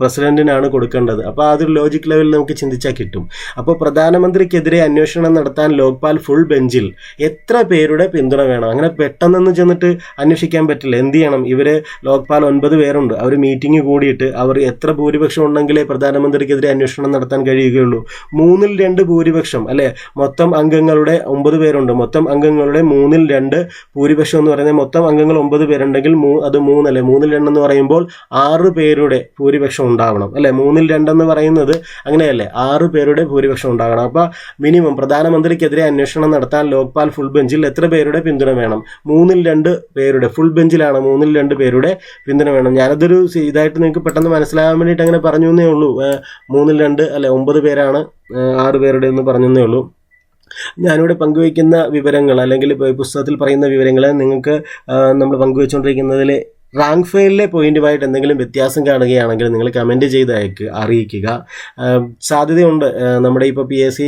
പ്രസിഡന്റിനാണ് കൊടുക്കേണ്ടത്. അപ്പോൾ അതൊരു ലോജിക് ലെവലിൽ നമുക്ക് ചിന്തിച്ചാൽ കിട്ടും. അപ്പോൾ പ്രധാനമന്ത്രിക്കെതിരെ അന്വേഷണം നടത്താൻ ലോക്പാൽ ഫുൾ ബെഞ്ചിൽ എത്ര പേരുടെ പിന്തുണ വേണം? അങ്ങനെ പെട്ടെന്നൊന്നും ചെന്നിട്ട് അന്വേഷിക്കാൻ പറ്റില്ല. എന്ത് ചെയ്യണം? ഇവർ ലോക്പാൽ 9 പേരുണ്ട്. അവർ മീറ്റിംഗ് കൂടിയിട്ട് അവർ എത്ര ഭൂരിപക്ഷം ഉണ്ടെങ്കിലേ പ്രധാനമന്ത്രിക്കെതിരെ അന്വേഷണം നടത്താൻ കഴിയുകയുള്ളൂ? 2/3 ഭൂരിപക്ഷം അല്ലേ? മൊത്തം അംഗങ്ങളുടെ 9 പേരുണ്ട്. മൊത്തം അംഗങ്ങളുടെ 2/3 ഭൂരിപക്ഷം എന്ന് പറയുന്നത് മൊത്തം അംഗങ്ങൾ 9 പേരുണ്ടെങ്കിൽ അത് 3 അല്ലേ? 2 എന്ന് പറയുമ്പോൾ 6 പേരുടെ ഭൂരിപക്ഷം ഉണ്ടാവണം അല്ലേ? 2 എന്ന് പറയുന്നത് അങ്ങനെയല്ലേ? 6 പേരുടെ ഭൂരിപക്ഷം ഉണ്ടാകണം. അപ്പോൾ മിനിമം പ്രധാനമന്ത്രിക്കെതിരെ അന്വേഷണം നടത്താൻ ലോക്പാൽ ഫുൾ ബെഞ്ചിൽ എത്ര പേരുടെ പിന്തുണ വേണം? 2/3 പേരുടെ. ഫുൾ ബെഞ്ചിലാണ് 2/3 പേരുടെ പിന്തുണ വേണം. ഞാനതൊരു ഇതായിട്ട് നിങ്ങൾക്ക് പെട്ടെന്ന് മനസ്സിലാകാൻ വേണ്ടിയിട്ട് അങ്ങനെ പറഞ്ഞു എന്നേ ഉള്ളൂ. 2/3 അല്ലെ 9 പേരാണ്, 6 പേരുടെ എന്ന് പറഞ്ഞേ ഉള്ളൂ. ഞാനിവിടെ പങ്കുവയ്ക്കുന്ന വിവരങ്ങൾ അല്ലെങ്കിൽ പുസ്തകത്തിൽ പറയുന്ന വിവരങ്ങൾ നിങ്ങൾക്ക് നമ്മൾ പങ്കുവെച്ചുകൊണ്ടിരിക്കുന്നതിൽ റാങ്ക് ഫയലിലെ പോയിന്റുമായിട്ട് എന്തെങ്കിലും വ്യത്യാസം കാണുകയാണെങ്കിൽ നിങ്ങൾ കമൻറ്റ് ചെയ്ത് അറിയിക്കുക. സാധ്യതയുണ്ട് നമ്മുടെ ഇപ്പോൾ PSC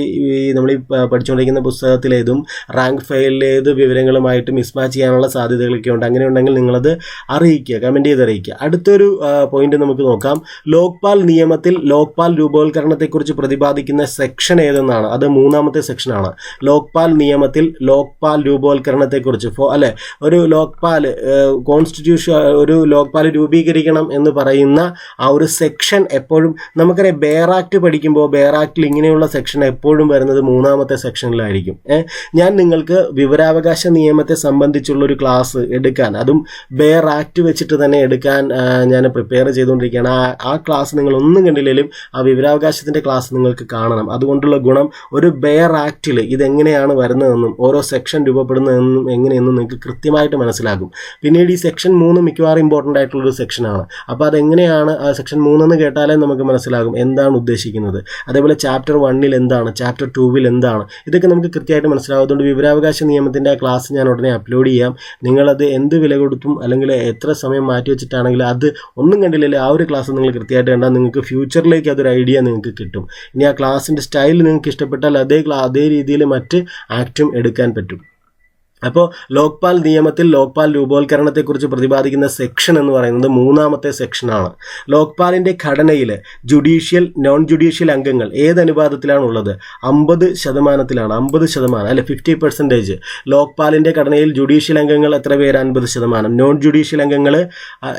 നമ്മൾ പഠിച്ചുകൊണ്ടിരിക്കുന്ന പുസ്തകത്തിലേതും റാങ്ക് ഫയലിലേത് വിവരങ്ങളുമായിട്ട് മിസ്മാച്ച് ചെയ്യാനുള്ള സാധ്യതകളൊക്കെ ഉണ്ട്. അങ്ങനെ ഉണ്ടെങ്കിൽ നിങ്ങളത് അറിയിക്കുക, കമൻറ്റ് ചെയ്ത് അറിയിക്കുക. അടുത്തൊരു പോയിന്റ് നമുക്ക് നോക്കാം. ലോക്പാൽ നിയമത്തിൽ ലോക്പാൽ രൂപവൽക്കരണത്തെക്കുറിച്ച് പ്രതിപാദിക്കുന്ന സെക്ഷൻ ഏതെന്നാണ്. അത് 3ാമത്തെ സെക്ഷനാണ്. ലോക്പാൽ നിയമത്തിൽ ലോക്പാൽ രൂപവൽക്കരണത്തെക്കുറിച്ച് അല്ലെ ഒരു ലോക്പാൽ കോൺസ്റ്റിറ്റ്യൂഷൻ ഒരു ലോക്പാൽ രൂപീകരിക്കണം എന്ന് പറയുന്ന ആ ഒരു സെക്ഷൻ എപ്പോഴും നമുക്കറിയാം. ബെയർ ആക്ട് പഠിക്കുമ്പോൾ ബെയർ ആക്ടിൽ ഇങ്ങനെയുള്ള സെക്ഷൻ എപ്പോഴും വരുന്നത് 3ാമത്തെ സെക്ഷനിലായിരിക്കും. ഞാൻ നിങ്ങൾക്ക് വിവരാവകാശ നിയമത്തെ സംബന്ധിച്ചുള്ളൊരു ക്ലാസ് എടുക്കാൻ, അതും ബെയർ ആക്ട് വെച്ചിട്ട് തന്നെ എടുക്കാൻ ഞാൻ പ്രിപ്പയർ ചെയ്തുകൊണ്ടിരിക്കുകയാണ്. ആ ക്ലാസ് നിങ്ങൾ ഒന്നും കണ്ടില്ലെങ്കിലും ആ വിവരാവകാശത്തിൻ്റെ ക്ലാസ് നിങ്ങൾക്ക് കാണണം. അതുകൊണ്ടുള്ള ഗുണം ഒരു ബെയർ ആക്ടിൽ ഇതെങ്ങനെയാണ് വരുന്നതെന്നും ഓരോ സെക്ഷൻ രൂപപ്പെടുന്നതെന്നും എങ്ങനെയെന്നും നിങ്ങൾക്ക് കൃത്യമായിട്ട് മനസ്സിലാകും. പിന്നീട് ഈ സെക്ഷൻ 3 മിക്കവാറും ഇമ്പോർട്ടൻ്റ് ആയിട്ടുള്ളൊരു സെക്ഷനാണ്. അപ്പോൾ അതെങ്ങനെയാണ് ആ സെക്ഷൻ 3 എന്ന് കേട്ടാലേ നമുക്ക് മനസ്സിലാകും എന്താണ് ഉദ്ദേശിക്കുന്നത്. അതേപോലെ ചാപ്റ്റർ 1 എന്താണ്, ചാപ്റ്റർ 2 എന്താണ്, ഇതൊക്കെ നമുക്ക് കൃത്യമായിട്ട് മനസ്സിലാകും. അതുകൊണ്ട് വിവരാവകാശ നിയമത്തിൻ്റെ ആ ക്ലാസ് ഞാൻ ഉടനെ അപ്ലോഡ് ചെയ്യാം. നിങ്ങളത് എന്ത് വില കൊടുത്തും അല്ലെങ്കിൽ എത്ര സമയം മാറ്റി വെച്ചിട്ടാണെങ്കിലും അത് ഒന്നും കണ്ടില്ലെങ്കിൽ ആ ഒരു ക്ലാസ് നിങ്ങൾ കൃത്യമായിട്ട് കണ്ടാൽ നിങ്ങൾക്ക് ഫ്യൂച്ചറിലേക്ക് അതൊരു ഐഡിയ നിങ്ങൾക്ക് കിട്ടും. ഇനി ആ ക്ലാസ്സിൻ്റെ സ്റ്റൈൽ നിങ്ങൾക്ക് ഇഷ്ടപ്പെട്ടാൽ അതേ രീതിയിൽ മറ്റ് ആക്റ്റും എടുക്കാൻ പറ്റും. അപ്പോൾ ലോക്പാൽ നിയമത്തിൽ ലോക്പാൽ രൂപവൽക്കരണത്തെക്കുറിച്ച് പ്രതിപാദിക്കുന്ന സെക്ഷൻ എന്ന് പറയുന്നത് 3ാമത്തെ സെക്ഷനാണ്. ലോക്പാലിൻ്റെ ഘടനയിൽ ജുഡീഷ്യൽ നോൺ ജുഡീഷ്യൽ അംഗങ്ങൾ ഏത് അനുപാതത്തിലാണുള്ളത്? 50% 50% അല്ലെ 50%. ലോക്പാലിൻ്റെ ഘടനയിൽ ജുഡീഷ്യൽ അംഗങ്ങൾ എത്ര പേര്? 50%. നോൺ ജുഡീഷ്യൽ അംഗങ്ങൾ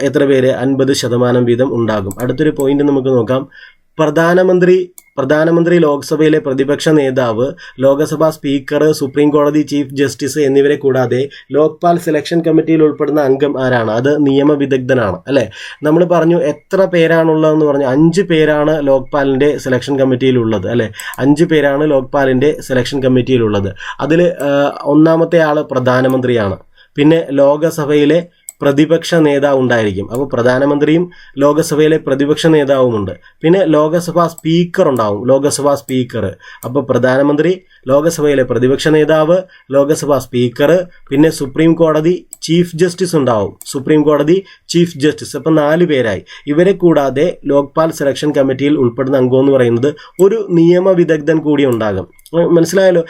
എത്ര പേര്? 50% വീതം ഉണ്ടാകും. അടുത്തൊരു പോയിന്റ് നമുക്ക് നോക്കാം. പ്രധാനമന്ത്രി ലോക്സഭയിലെ പ്രതിപക്ഷ നേതാവ്, ലോക്സഭാ സ്പീക്കർ, സുപ്രീം കോടതി ചീഫ് ജസ്റ്റിസ് എന്നിവരെ കൂടാതെ ലോക്പാൽ സെലക്ഷൻ കമ്മിറ്റിയിൽ ഉൾപ്പെടുന്ന അംഗം ആരാണ്? അത് നിയമവിദഗ്ധനാണ് അല്ലേ? നമ്മൾ പറഞ്ഞു എത്ര പേരാണുള്ളതെന്ന് പറഞ്ഞു. 5 പേരാണ് ലോക്പാലിൻ്റെ സെലക്ഷൻ കമ്മിറ്റിയിലുള്ളത് അല്ലേ? 5 പേരാണ് ലോക്പാലിൻ്റെ സെലക്ഷൻ കമ്മിറ്റിയിലുള്ളത്. അതിൽ 1ാമത്തെ ആൾ പ്രധാനമന്ത്രിയാണ്. പിന്നെ ലോകസഭയിലെ പ്രതിപക്ഷ നേതാവ് ഉണ്ടായിരിക്കും. അപ്പോൾ പ്രധാനമന്ത്രിയും ലോകസഭയിലെ പ്രതിപക്ഷ നേതാവുമുണ്ട്. പിന്നെ ലോകസഭാ സ്പീക്കർ ഉണ്ടാവും, ലോകസഭാ സ്പീക്കർ. അപ്പോൾ പ്രധാനമന്ത്രി, ലോകസഭയിലെ പ്രതിപക്ഷ നേതാവ്, ലോകസഭാ സ്പീക്കർ, പിന്നെ സുപ്രീം കോടതി ചീഫ് ജസ്റ്റിസ് ഉണ്ടാവും, സുപ്രീം കോടതി ചീഫ് ജസ്റ്റിസ്. അപ്പം 4 പേരായി. ഇവരെ കൂടാതെ ലോക്പാൽ സെലക്ഷൻ കമ്മിറ്റിയിൽ ഉൾപ്പെടുന്ന അംഗം എന്ന് പറയുന്നത് ഒരു നിയമവിദഗ്ധൻ കൂടി ഉണ്ടാകും. മനസ്സിലായല്ലോ?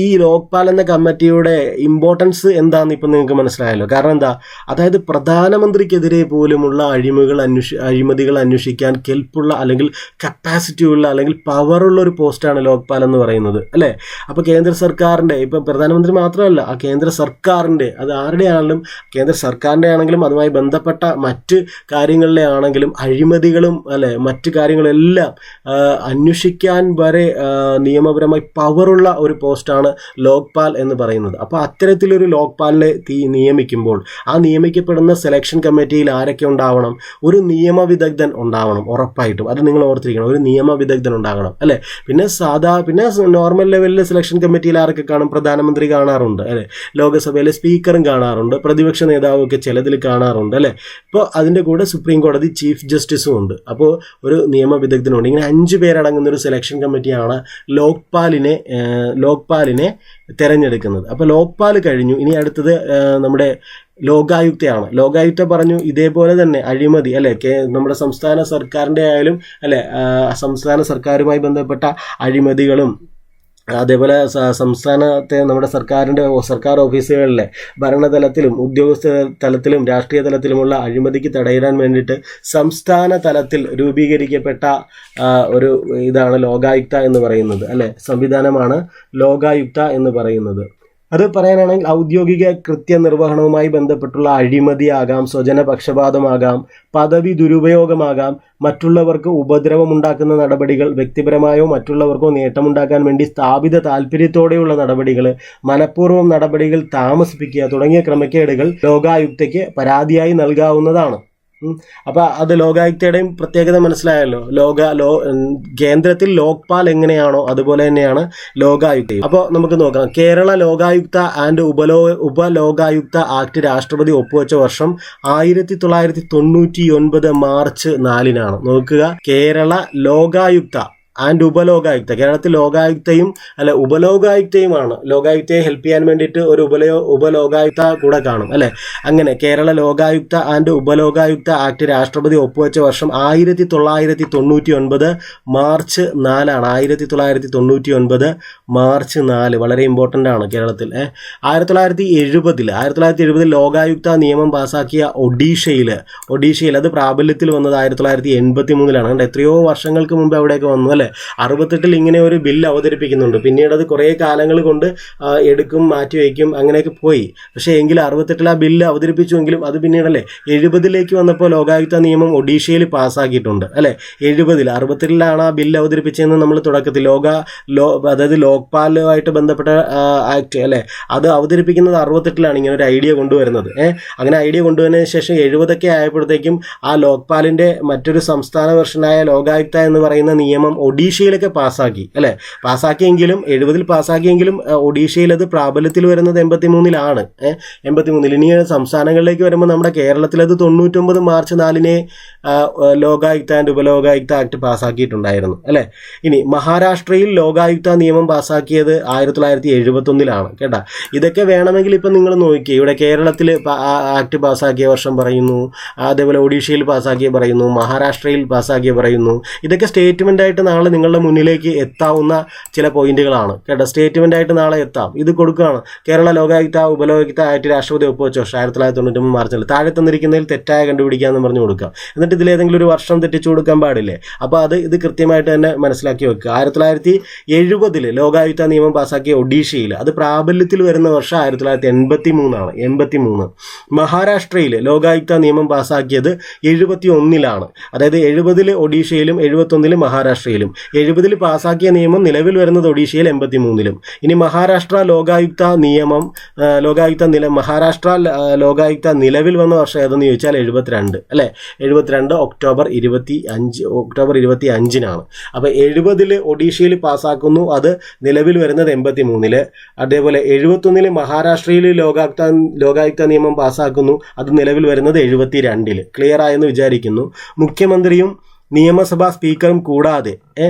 ഈ ലോക്പാൽ എന്ന കമ്മിറ്റിയുടെ ഇമ്പോർട്ടൻസ് എന്താണെന്ന് ഇപ്പം നിങ്ങൾക്ക് മനസ്സിലായല്ലോ. കാരണം എന്താ? അതായത് പ്രധാനമന്ത്രിക്കെതിരെ പോലുമുള്ള അഴിമതികൾ അന്വേഷിക്കാൻ കെൽപ്പുള്ള അല്ലെങ്കിൽ കപ്പാസിറ്റി ഉള്ള അല്ലെങ്കിൽ പവറുള്ള ഒരു പോസ്റ്റാണ് ലോക്പാൽ എന്ന് പറയുന്നത് അല്ലേ? അപ്പോൾ കേന്ദ്ര സർക്കാരിൻ്റെ, ഇപ്പം പ്രധാനമന്ത്രി മാത്രമല്ല, ആ കേന്ദ്ര സർക്കാരിൻ്റെ, അത് ആരുടെ ആണെങ്കിലും, കേന്ദ്ര സർക്കാരിൻ്റെ ആണെങ്കിലും അതുമായി ബന്ധപ്പെട്ട മറ്റ് കാര്യങ്ങളിലെ ആണെങ്കിലും അഴിമതികളും അല്ലെ മറ്റ് കാര്യങ്ങളെല്ലാം അന്വേഷിക്കാൻ വരെ നിയമപരമായി പവറുള്ള ഒരു പോസ്റ്റാണ് ലോക്പാൽ എന്ന് പറയുന്നത്. അപ്പോൾ അത്തരത്തിലൊരു ലോക്പാലിനെ നിയമിക്കുമ്പോൾ ആ നിയമിക്കപ്പെടുന്ന സെലക്ഷൻ കമ്മിറ്റിയിൽ ആരൊക്കെ ഉണ്ടാവണം? ഒരു നിയമവിദഗ്ധൻ ഉണ്ടാവണം ഉറപ്പായിട്ടും. അത് നിങ്ങൾ ഓർത്തിരിക്കണം, ഒരു നിയമവിദഗ്ധൻ ഉണ്ടാകണം അല്ലേ? പിന്നെ നോർമൽ ലെവലിലെ സെലക്ഷൻ കമ്മിറ്റിയിൽ ആരൊക്കെ കാണും? പ്രധാനമന്ത്രി കാണാറുണ്ട് അല്ലേ? ലോകസഭയിലെ സ്പീക്കറും കാണാറുണ്ട്, പ്രതിപക്ഷ നേതാവൊക്കെ ചിലതിൽ കാണാറുണ്ട് അല്ലേ? ഇപ്പോൾ അതിൻ്റെ കൂടെ സുപ്രീം കോടതി ചീഫ് ജസ്റ്റിസും ഉണ്ട്. അപ്പോൾ ഒരു നിയമവിദഗ്ധനുണ്ട്. ഇങ്ങനെ 5 പേരടങ്ങുന്ന ഒരു സെലക്ഷൻ കമ്മിറ്റിയാണ് ലോക്പാലിനെ തിരഞ്ഞെടുക്കുന്നത്. അപ്പോൾ ലോക്പാൽ കഴിഞ്ഞു. ഇനി അടുത്തത് നമ്മുടെ ലോകായുക്തയാണ്. ലോകായുക്ത പറഞ്ഞു ഇതേപോലെ തന്നെ അഴിമതി അല്ലെ നമ്മുടെ സംസ്ഥാന സർക്കാരിൻ്റെ ആയാലും അല്ലെ സംസ്ഥാന സർക്കാരുമായി ബന്ധപ്പെട്ട അഴിമതികളും അതേപോലെ സംസ്ഥാനത്തെ നമ്മുടെ സർക്കാർ ഓഫീസുകളിലെ ഭരണതലത്തിലും ഉദ്യോഗസ്ഥ തലത്തിലും രാഷ്ട്രീയ തലത്തിലുമുള്ള അഴിമതിക്ക് തടയിടാൻ വേണ്ടിയിട്ട് സംസ്ഥാന തലത്തിൽ രൂപീകരിക്കപ്പെട്ട ഒരു ഇതാണ് ലോകായുക്ത എന്ന് പറയുന്നത് അല്ലേ? സംവിധാനമാണ് ലോകായുക്ത എന്ന് പറയുന്നത്. അത് പറയാനാണെങ്കിൽ ഔദ്യോഗിക കൃത്യനിർവഹണവുമായി ബന്ധപ്പെട്ടുള്ള അഴിമതിയാകാം, സ്വജനപക്ഷപാതമാകാം, പദവി ദുരുപയോഗമാകാം, മറ്റുള്ളവർക്ക് ഉപദ്രവമുണ്ടാക്കുന്ന നടപടികൾ, വ്യക്തിപരമായോ മറ്റുള്ളവർക്കോ നേട്ടമുണ്ടാക്കാൻ വേണ്ടി സ്ഥാപിത താല്പര്യത്തോടെയുള്ള നടപടികൾ, മനഃപൂർവ്വം നടപടികൾ താമസിപ്പിക്കുക തുടങ്ങിയ ക്രമക്കേടുകൾ ലോകായുക്തയ്ക്ക് പരാതിയായി നൽകാവുന്നതാണ്. അപ്പോൾ അത് ലോകായുക്തയുടെയും പ്രത്യേകത മനസ്സിലായല്ലോ. കേന്ദ്രത്തിൽ ലോക്പാൽ എങ്ങനെയാണോ അതുപോലെ തന്നെയാണ് ലോകായുക്തയും. അപ്പോൾ നമുക്ക് നോക്കാം. കേരള ലോകായുക്ത ആൻഡ് ഉപലോകായുക്ത ആക്ട് രാഷ്ട്രപതി ഒപ്പുവെച്ച വർഷം 1999 മാർച്ച് 4-നാണ്. നോക്കുക, കേരള ലോകായുക്ത ആൻഡ് ഉപലോകായുക്ത, കേരളത്തിൽ ലോകായുക്തയും ഉപലോകായുക്തയുമാണ്. ലോകായുക്തയെ ഹെൽപ്പ് ചെയ്യാൻ വേണ്ടിയിട്ട് ഒരു ഉപലോകായുക്ത കൂടെ കാണും അല്ലേ. അങ്ങനെ കേരള ലോകായുക്ത ആൻഡ് ഉപലോകായുക്ത ആക്ട് രാഷ്ട്രപതി ഒപ്പുവെച്ച വർഷം 1999 മാർച്ച് 4-ആണ്. 1999 മാർച്ച് 4 വളരെ ഇമ്പോർട്ടൻ്റ് ആണ് കേരളത്തിൽ. 1970 ലോകായുക്ത നിയമം പാസാക്കിയ ഒഡീഷയിൽ അത് പ്രാബല്യത്തിൽ വന്നത് 1983-ലാണ്. എത്രയോ വർഷങ്ങൾക്ക് മുമ്പ് അവിടെയൊക്കെ വന്നു അല്ലേ. 68 ഇങ്ങനെ ഒരു ബില്ല് അവതരിപ്പിക്കുന്നുണ്ട്. പിന്നീട് അത് കുറേ കാലങ്ങൾ കൊണ്ട് എടുക്കും, മാറ്റിവെക്കും, അങ്ങനെയൊക്കെ പോയി. പക്ഷേ എങ്കിലും 68 ആ ബില്ല് അവതരിപ്പിച്ചുവെങ്കിലും അത് പിന്നീടല്ലേ 70 വന്നപ്പോൾ ലോകായുക്ത നിയമം ഒഡീഷയിൽ പാസ്സാക്കിയിട്ടുണ്ട് അല്ലേ. 68 ആ ബില്ല് അവതരിപ്പിച്ചതെന്ന് നമ്മൾ തുടക്കത്തിൽ അതായത് ലോക്പാലുമായിട്ട് ബന്ധപ്പെട്ട ആക്ട് അല്ലേ, അത് അവതരിപ്പിക്കുന്നത് 68 ഇങ്ങനെ ഒരു ഐഡിയ കൊണ്ടുവരുന്നത്. അങ്ങനെ ഐഡിയ കൊണ്ടുവന്നതിന് ശേഷം 70 ആയപ്പോഴത്തേക്കും ആ ലോക്പാലിൻ്റെ മറ്റൊരു സംസ്ഥാന വെർഷനായ ലോകായുക്ത എന്ന് പറയുന്ന നിയമം ഒഡീഷയിലൊക്കെ പാസ്സാക്കി അല്ലേ. പാസ്സാക്കിയെങ്കിലും 70 പാസ്സാക്കിയെങ്കിലും ഒഡീഷയിൽ അത് പ്രാബല്യത്തിൽ വരുന്നത് 83-ലാണ്. 83 ഇനി സംസ്ഥാനങ്ങളിലേക്ക് വരുമ്പോൾ നമ്മുടെ കേരളത്തിൽ അത് 99 മാർച്ച് 4-ന് ലോകായുക്ത ആൻഡ് ഉപലോകായുക്ത ആക്ട് പാസ്സാക്കിയിട്ടുണ്ടായിരുന്നു അല്ലേ. ഇനി മഹാരാഷ്ട്രയിൽ ലോകായുക്ത നിയമം പാസ്സാക്കിയത് 1971-ലാണ് കേട്ടോ. ഇതൊക്കെ വേണമെങ്കിൽ ഇപ്പം നിങ്ങൾ നോക്കി, ഇവിടെ കേരളത്തിൽ ആക്ട് പാസ്സാക്കിയ വർഷം പറയുന്നു, അതേപോലെ ഒഡീഷയിൽ പാസ്സാക്കിയ പറയുന്നു, മഹാരാഷ്ട്രയിൽ പാസ്സാക്കിയ പറയുന്നു. ഇതൊക്കെ സ്റ്റേറ്റ്മെൻ്റായിട്ട് നാളെ നിങ്ങളുടെ മുന്നിലേക്ക് എത്താവുന്ന ചില പോയിന്റുകളാണ് കേട്ടോ. സ്റ്റേറ്റ്മെൻ്റായിട്ട് നാളെ എത്താം. ഇത് കൊടുക്കുകയാണ്. കേരള ലോകായുക്ത ഉപലോകായുക്ത ആയിട്ട് രാഷ്ട്രപതി ഒപ്പുവെച്ച വർഷം 1999 മാർച്ചിൽ. താഴെ തന്നിരിക്കുന്നതിൽ തെറ്റായ കണ്ടുപിടിക്കാമെന്ന് പറഞ്ഞു കൊടുക്കാം. എന്നിട്ട് ഇതിലേതെങ്കിലും ഒരു വർഷം തെറ്റിച്ചു കൊടുക്കാൻ പാടില്ലേ. അപ്പോൾ ഇത് കൃത്യമായിട്ട് തന്നെ മനസ്സിലാക്കി വെക്കുക. 1970 ലോകായുക്ത നിയമം പാസ്സാക്കിയ ഒഡീഷയിൽ അത് പ്രാബല്യത്തിൽ വരുന്ന വർഷം 1983-ആണ്. 83. മഹാരാഷ്ട്രയിൽ ലോകായുക്ത നിയമം പാസ്സാക്കിയത് 71-ലാണ്. അതായത് 70 ഒഡീഷയിലും 71 മഹാരാഷ്ട്രയിലും. 70 പാസ്സാക്കിയ നിയമം നിലവിൽ വരുന്നത് ഒഡീഷയിൽ 83-ലും. ഇനി മഹാരാഷ്ട്ര ലോകായുക്ത നിലവിൽ വന്ന വർഷം ഏതെന്ന് ചോദിച്ചാൽ 72 അല്ലേ. 72 ഒക്ടോബർ 25-നാണ്. അപ്പോൾ 70 ഒഡീഷയിൽ പാസ്സാക്കുന്നു, അത് നിലവിൽ വരുന്നത് 83-ല്. അതേപോലെ 71 മഹാരാഷ്ട്രയിൽ ലോകായുക്ത നിയമം പാസ്സാക്കുന്നു, അത് നിലവിൽ വരുന്നത് 72-ല്. ക്ലിയർ ആയെന്ന് വിചാരിക്കുന്നു. മുഖ്യമന്ത്രിയും നിയമസഭാ സ്പീക്കറും കൂടാതെ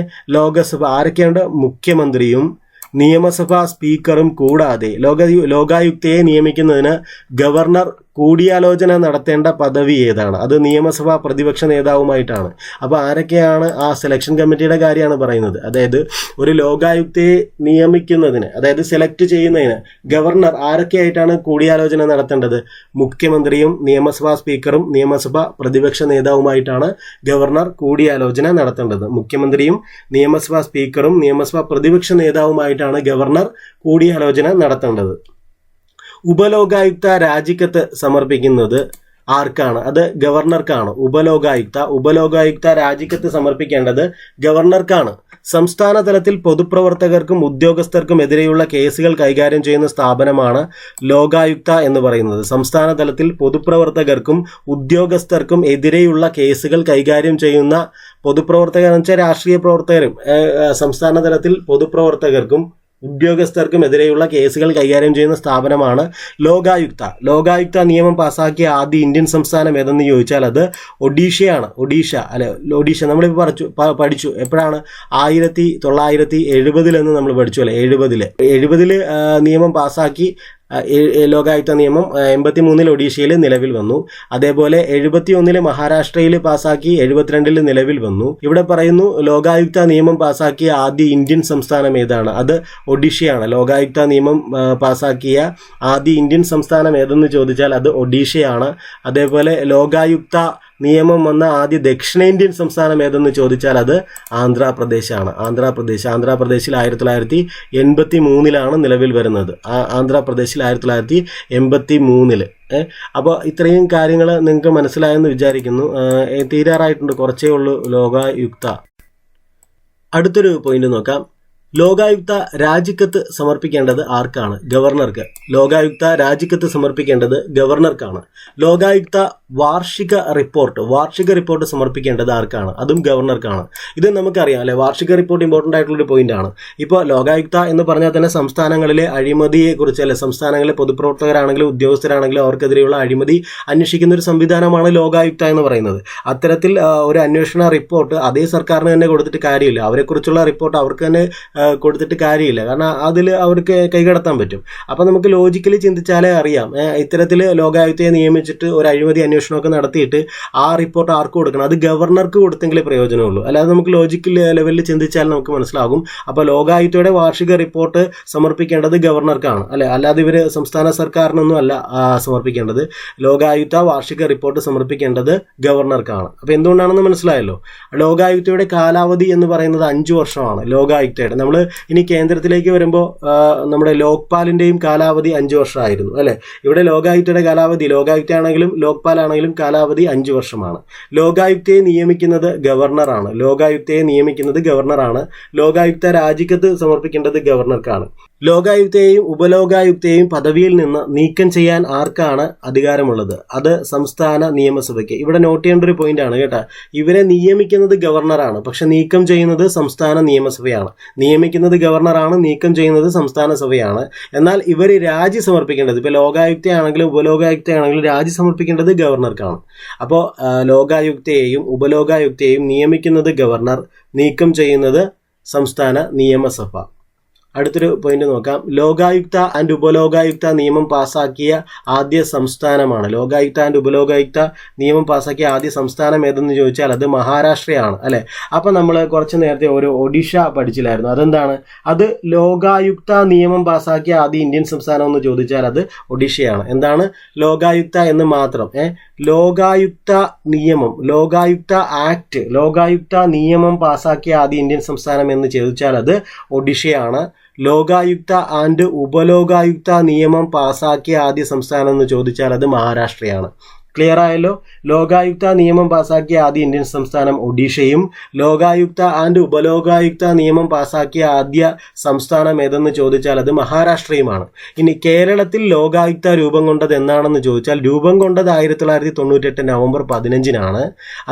ലോകസഭ ആരൊക്കെയുണ്ട്? മുഖ്യമന്ത്രിയും നിയമസഭാ സ്പീക്കറും കൂടാതെ ലോകായുക്തയെ നിയമിക്കുന്നതിന് ഗവർണർ കൂടിയാലോചന നടത്തേണ്ട പദവി ഏതാണ്? അത് നിയമസഭാ പ്രതിപക്ഷ നേതാവുമായിട്ടാണ്. അപ്പോൾ ആരൊക്കെയാണ്? ആ സെലക്ഷൻ കമ്മിറ്റിയുടെ കാര്യമാണ് പറയുന്നത്. അതായത് ഒരു ലോകായുക്തയെ നിയമിക്കുന്നതിന്, അതായത് സെലക്ട് ചെയ്യുന്നതിന് ഗവർണർ ആരൊക്കെയായിട്ടാണ് കൂടിയാലോചന നടത്തേണ്ടത്? മുഖ്യമന്ത്രിയും നിയമസഭാ സ്പീക്കറും നിയമസഭാ പ്രതിപക്ഷ നേതാവുമായിട്ടാണ് ഗവർണർ കൂടിയാലോചന നടത്തേണ്ടത്. മുഖ്യമന്ത്രിയും നിയമസഭാ സ്പീക്കറും നിയമസഭാ പ്രതിപക്ഷ നേതാവുമായിട്ടാണ് ഗവർണർ കൂടിയാലോചന നടത്തേണ്ടത്. ഉപലോകായുക്ത രാജിക്കത്ത് സമർപ്പിക്കുന്നത് ആർക്കാണ്? അത് ഗവർണർക്കാണ്. ഉപലോകായുക്ത രാജിക്കത്ത് സമർപ്പിക്കേണ്ടത് ഗവർണർക്കാണ്. സംസ്ഥാന തലത്തിൽ പൊതുപ്രവർത്തകർക്കും ഉദ്യോഗസ്ഥർക്കും എതിരെയുള്ള കേസുകൾ കൈകാര്യം ചെയ്യുന്ന സ്ഥാപനമാണ് ലോകായുക്ത എന്ന് പറയുന്നത്. സംസ്ഥാന തലത്തിൽ പൊതുപ്രവർത്തകർക്കും ഉദ്യോഗസ്ഥർക്കും എതിരെയുള്ള കേസുകൾ കൈകാര്യം ചെയ്യുന്ന പൊതുപ്രവർത്തകർ എന്ന് വെച്ചാൽ രാഷ്ട്രീയ പ്രവർത്തകരും, സംസ്ഥാന തലത്തിൽ പൊതുപ്രവർത്തകർക്കും ഉദ്യോഗസ്ഥർക്കും എതിരെയുള്ള കേസുകൾ കൈകാര്യം ചെയ്യുന്ന സ്ഥാപനമാണ് ലോകായുക്ത നിയമം പാസ്സാക്കിയ ആദ്യ ഇന്ത്യൻ സംസ്ഥാനം ഏതെന്ന് ചോദിച്ചാൽ അത് ഒഡീഷയാണ്. ഒഡീഷ നമ്മളിപ്പോൾ പഠിച്ചു. എപ്പോഴാണ്? 1970 എന്ന് നമ്മൾ പഠിച്ചു അല്ലേ. 70 നിയമം പാസ്സാക്കി. ലോകായുക്ത നിയമം 83 ഒഡീഷയിൽ നിലവിൽ വന്നു. അതേപോലെ 71 മഹാരാഷ്ട്രയിൽ പാസ്സാക്കി. 72 നിലവിൽ വന്നു. ഇവിടെ പറയുന്നു ലോകായുക്ത നിയമം പാസ്സാക്കിയ ആദ്യ ഇന്ത്യൻ സംസ്ഥാനം ഏതാണ്? അത് ഒഡീഷയാണ്. ലോകായുക്ത നിയമം പാസ്സാക്കിയ ആദ്യ ഇന്ത്യൻ സംസ്ഥാനം ഏതെന്ന് ചോദിച്ചാൽ അത് ഒഡീഷയാണ്. അതേപോലെ ലോകായുക്ത നിയമം വന്ന ആദ്യ ദക്ഷിണേന്ത്യൻ സംസ്ഥാനം ഏതെന്ന് ചോദിച്ചാൽ അത് ആന്ധ്രാപ്രദേശാണ്. ആന്ധ്രാപ്രദേശിൽ 1983 നിലവിൽ വരുന്നത്. ആന്ധ്രാപ്രദേശിൽ 1983. അപ്പോൾ ഇത്രയും കാര്യങ്ങൾ നിങ്ങൾക്ക് മനസ്സിലായെന്ന് വിചാരിക്കുന്നു. തീരാറായിട്ടുണ്ട്, കുറച്ചേ ഉള്ളൂ ലോകായുക്ത. അടുത്തൊരു പോയിന്റ് നോക്കാം. ലോകായുക്ത രാജിക്കത്ത് സമർപ്പിക്കേണ്ടത് ആർക്കാണ്? ഗവർണർക്ക്. ലോകായുക്ത രാജിക്കത്ത് സമർപ്പിക്കേണ്ടത് ഗവർണർക്കാണ്. ലോകായുക്ത വാർഷിക റിപ്പോർട്ട് സമർപ്പിക്കേണ്ടത് ആർക്കാണ്? അതും ഗവർണർക്കാണ്. ഇത് നമുക്കറിയാം അല്ലെ, വാർഷിക റിപ്പോർട്ട് ഇമ്പോർട്ടൻ്റ് ആയിട്ടുള്ളൊരു പോയിന്റ് ആണ്. ഇപ്പോൾ ലോകായുക്ത എന്ന് പറഞ്ഞാൽ തന്നെ സംസ്ഥാനങ്ങളിലെ അഴിമതിയെക്കുറിച്ച് അല്ലെ, സംസ്ഥാനങ്ങളിലെ പൊതുപ്രവർത്തകരാണെങ്കിലും ഉദ്യോഗസ്ഥരാണെങ്കിലും അവർക്കെതിരെയുള്ള അഴിമതി അന്വേഷിക്കുന്ന ഒരു സംവിധാനമാണ് ലോകായുക്ത എന്ന് പറയുന്നത്. അത്തരത്തിൽ ഒരു അന്വേഷണ റിപ്പോർട്ട് അതേ സർക്കാരിന് തന്നെ കൊടുത്തിട്ട് കാര്യമില്ല. അവരെക്കുറിച്ചുള്ള റിപ്പോർട്ട് അവർക്ക് തന്നെ കൊടുത്തിട്ട് കാര്യമില്ല, കാരണം അതിൽ അവർക്ക് കൈകടത്താൻ പറ്റും. അപ്പം നമുക്ക് ലോജിക്കലി ചിന്തിച്ചാലേ അറിയാം, ഇത്തരത്തിൽ ലോകായുക്തയെ നിയമിച്ചിട്ട് ഒരു അഴിമതി അന്വേഷണമൊക്കെ നടത്തിയിട്ട് ആ റിപ്പോർട്ട് ആർക്ക് കൊടുക്കണം? അത് ഗവർണർക്ക് കൊടുത്തെങ്കിലേ പ്രയോജനമുള്ളൂ. അല്ലാതെ നമുക്ക് ലോജിക്കൽ ലെവലിൽ ചിന്തിച്ചാൽ നമുക്ക് മനസ്സിലാകും. അപ്പോൾ ലോകായുക്തയുടെ വാർഷിക റിപ്പോർട്ട് സമർപ്പിക്കേണ്ടത് ഗവർണർക്കാണ് അല്ലെ, അല്ലാതെ ഇവർ സംസ്ഥാന സർക്കാരിനൊന്നും അല്ല സമർപ്പിക്കേണ്ടത്. ലോകായുക്ത വാർഷിക റിപ്പോർട്ട് സമർപ്പിക്കേണ്ടത് ഗവർണർക്കാണ്. അപ്പോൾ എന്തുകൊണ്ടാണെന്ന് മനസ്സിലായല്ലോ. ലോകായുക്തയുടെ കാലാവധി എന്ന് പറയുന്നത് 5 വർഷമാണ്. ലോകായുക്തയുടെ നമ്മൾ ഇനി കേന്ദ്രത്തിലേക്ക് വരുമ്പോൾ നമ്മുടെ ലോക്പാലിൻ്റെയും കാലാവധി 5 വർഷമായിരുന്നു അല്ലേ. ഇവിടെ ലോകായുക്തയുടെ കാലാവധി, ലോകായുക്ത ആണെങ്കിലും ലോക്പാൽ ആണെങ്കിലും കാലാവധി 5 വർഷമാണ്. ലോകായുക്തയെ നിയമിക്കുന്നത് ഗവർണറാണ്. ലോകായുക്ത രാജിക്കത്ത് സമർപ്പിക്കേണ്ടത് ഗവർണർക്കാണ്. ലോകായുക്തയെയും ഉപലോകായുക്തയെയും പദവിയിൽ നിന്ന് നീക്കം ചെയ്യാൻ ആർക്കാണ് അധികാരമുള്ളത്? അത് സംസ്ഥാന നിയമസഭയ്ക്ക്. ഇവിടെ നോട്ട് ചെയ്യേണ്ട ഒരു പോയിന്റ് ആണ് കേട്ടോ. ഇവരെ നിയമിക്കുന്നത് ഗവർണറാണ്, പക്ഷെ നീക്കം ചെയ്യുന്നത് സംസ്ഥാന നിയമസഭയാണ്. നിയമിക്കുന്നത് ഗവർണറാണ്, നീക്കം ചെയ്യുന്നത് സംസ്ഥാന സഭയാണ്. എന്നാൽ ഇവർ രാജി സമർപ്പിക്കേണ്ടത്, ഇപ്പോൾ ലോകായുക്തയാണെങ്കിലും ഉപലോകായുക്തയാണെങ്കിലും രാജി സമർപ്പിക്കേണ്ടത് ഗവർണർക്കാണ്. അപ്പോൾ ലോകായുക്തയെയും ഉപലോകായുക്തയെയും നിയമിക്കുന്നത് ഗവർണർ, നീക്കം ചെയ്യുന്നത് സംസ്ഥാന നിയമസഭ. അടുത്തൊരു പോയിന്റ് നോക്കാം. ലോകായുക്ത ആൻഡ് ഉപലോകായുക്ത നിയമം പാസാക്കിയ ആദ്യ സംസ്ഥാനമാണ്. ലോകായുക്ത ആൻഡ് ഉപലോകായുക്ത നിയമം പാസാക്കിയ ആദ്യ സംസ്ഥാനം ഏതെന്ന് ചോദിച്ചാൽ അത് മഹാരാഷ്ട്രയാണ് അല്ലെ. അപ്പം നമ്മൾ കുറച്ച് നേരത്തെ ഒരു ഒഡീഷ പഠിച്ചില്ലായിരുന്നു, അതെന്താണ്? അത് ലോകായുക്ത നിയമം പാസാക്കിയ ആദ്യ ഇന്ത്യൻ സംസ്ഥാനം എന്ന് ചോദിച്ചാൽ അത് ഒഡീഷയാണ്. എന്താണ് ലോകായുക്ത എന്ന് മാത്രം? ലോകായുക്ത നിയമം, ലോകായുക്ത ആക്ട്, ലോകായുക്ത നിയമം പാസാക്കിയ ആദ്യ ഇന്ത്യൻ സംസ്ഥാനം എന്ന് ചോദിച്ചാൽ അത് ഒഡീഷയാണ്. ലോകായുക്ത ആൻഡ് ഉപലോകായുക്ത നിയമം പാസാക്കിയ ആദ്യ സംസ്ഥാനം എന്ന് ചോദിച്ചാൽ അത് മഹാരാഷ്ട്രയാണ്. ക്ലിയർ ആയല്ലോ. ലോകായുക്ത നിയമം പാസാക്കിയ ആദ്യ ഇന്ത്യൻ സംസ്ഥാനം ഒഡീഷയും ലോകായുക്ത ആൻഡ് ഉപലോകായുക്ത നിയമം പാസാക്കിയ ആദ്യ സംസ്ഥാനം ഏതെന്ന് ചോദിച്ചാൽ അത് മഹാരാഷ്ട്രയുമാണ്. ഇനി കേരളത്തിൽ ലോകായുക്ത രൂപം കൊണ്ടത് എന്നാണെന്ന് ചോദിച്ചാൽ രൂപം കൊണ്ടത് 1998 നവംബർ 15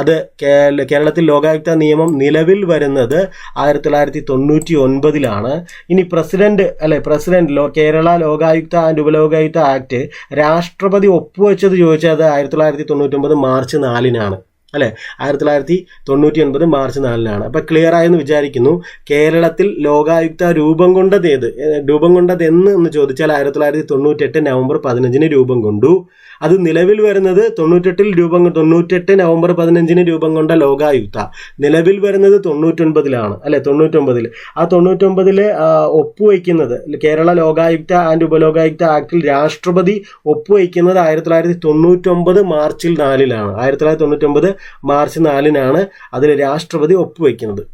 അത് കേരളത്തിൽ ലോകായുക്ത നിയമം നിലവിൽ വരുന്നത് 1999 ഇനി president Kerala Lokayukta and Upalokayukta act രാഷ്ട്രപതി ഒപ്പുവെച്ചത് ചോദിച്ചാൽ അത് 1999 മാർച്ച് 4 അല്ലെ. 1999 മാർച്ച് 4 അപ്പൊ ക്ലിയർ ആയെന്ന് വിചാരിക്കുന്നു. കേരളത്തിൽ ലോകായുക്ത രൂപം കൊണ്ടതെന്ന് എന്ന് ചോദിച്ചാൽ 1998 നവംബർ 15 രൂപം കൊണ്ടു. അത് നിലവിൽ വരുന്നത് 98 നവംബർ 15 രൂപം കൊണ്ട ലോകായുക്ത നിലവിൽ വരുന്നത് 99 അല്ലെ. 99 ആ 99 ഒപ്പുവയ്ക്കുന്നത് കേരള ലോകായുക്ത ആൻഡ് ഉപലോകായുക്ത ആക്ടിൽ രാഷ്ട്രപതി ഒപ്പുവയ്ക്കുന്നത് 1999 മാർച്ചിൽ 4 1999 മാർച്ച് 4 അതിൽ രാഷ്ട്രപതി ഒപ്പുവയ്ക്കുന്നത്.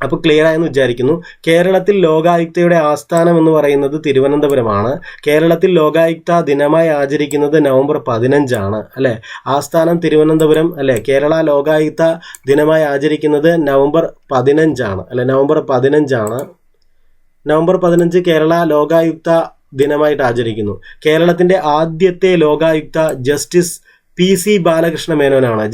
അപ്പോൾ ക്ലിയർ ആയെന്ന് വിചാരിക്കുന്നു. കേരളത്തിൽ ലോകായുക്തയുടെ ആസ്ഥാനം എന്ന് പറയുന്നത് തിരുവനന്തപുരമാണ്. കേരളത്തിൽ ലോകായുക്ത ദിനമായി ആചരിക്കുന്നത് നവംബർ 15 അല്ലെ. ആസ്ഥാനം തിരുവനന്തപുരം അല്ലെ. കേരള ലോകായുക്ത ദിനമായി ആചരിക്കുന്നത് നവംബർ 15 അല്ലെ. നവംബർ 15 കേരള ലോകായുക്ത ദിനമായിട്ട് ആചരിക്കുന്നു. കേരളത്തിന്റെ ആദ്യത്തെ ലോകായുക്ത ജസ്റ്റിസ് PC ബാലകൃഷ്ണ മേനോനാണ്.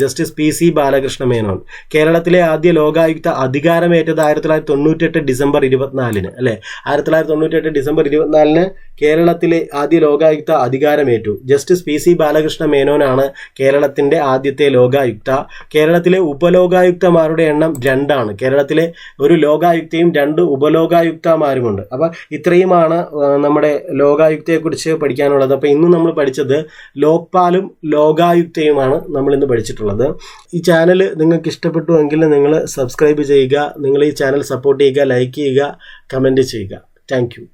കേരളത്തിലെ ആദ്യ ലോകായുക്ത അധികാരമേറ്റത് 1998 ഡിസംബർ 24 അല്ലെ. 1998 ഡിസംബർ 24 കേരളത്തിലെ ആദ്യ ലോകായുക്ത അധികാരമേറ്റു. ജസ്റ്റിസ് PC ബാലകൃഷ്ണ മേനോനാണ് കേരളത്തിന്റെ ആദ്യത്തെ ലോകായുക്ത. കേരളത്തിലെ ഉപലോകായുക്തമാരുടെ എണ്ണം 2 കേരളത്തിലെ ഒരു ലോകായുക്തയും 2 ഉപലോകായുക്തമാരുമുണ്ട്. അപ്പൊ ഇത്രയുമാണ് നമ്മുടെ ലോകായുക്തയെക്കുറിച്ച് പഠിക്കാനുള്ളത്. അപ്പൊ ഇന്ന് നമ്മൾ പഠിച്ചത് ലോക്പാലും ലോകായുക്തയുമാണ് നമ്മൾ ഇന്ന് പഠിച്ചിട്ടുള്ളത്. ഈ ചാനൽ നിങ്ങൾക്ക് ഇഷ്ടപ്പെട്ടുവെങ്കിൽ നിങ്ങൾ സബ്സ്ക്രൈബ് ചെയ്യുക. നിങ്ങൾ ഈ ചാനൽ സപ്പോർട്ട് ചെയ്യുക, ലൈക്ക് ചെയ്യുക, കമന്റ് ചെയ്യുക. Thank you.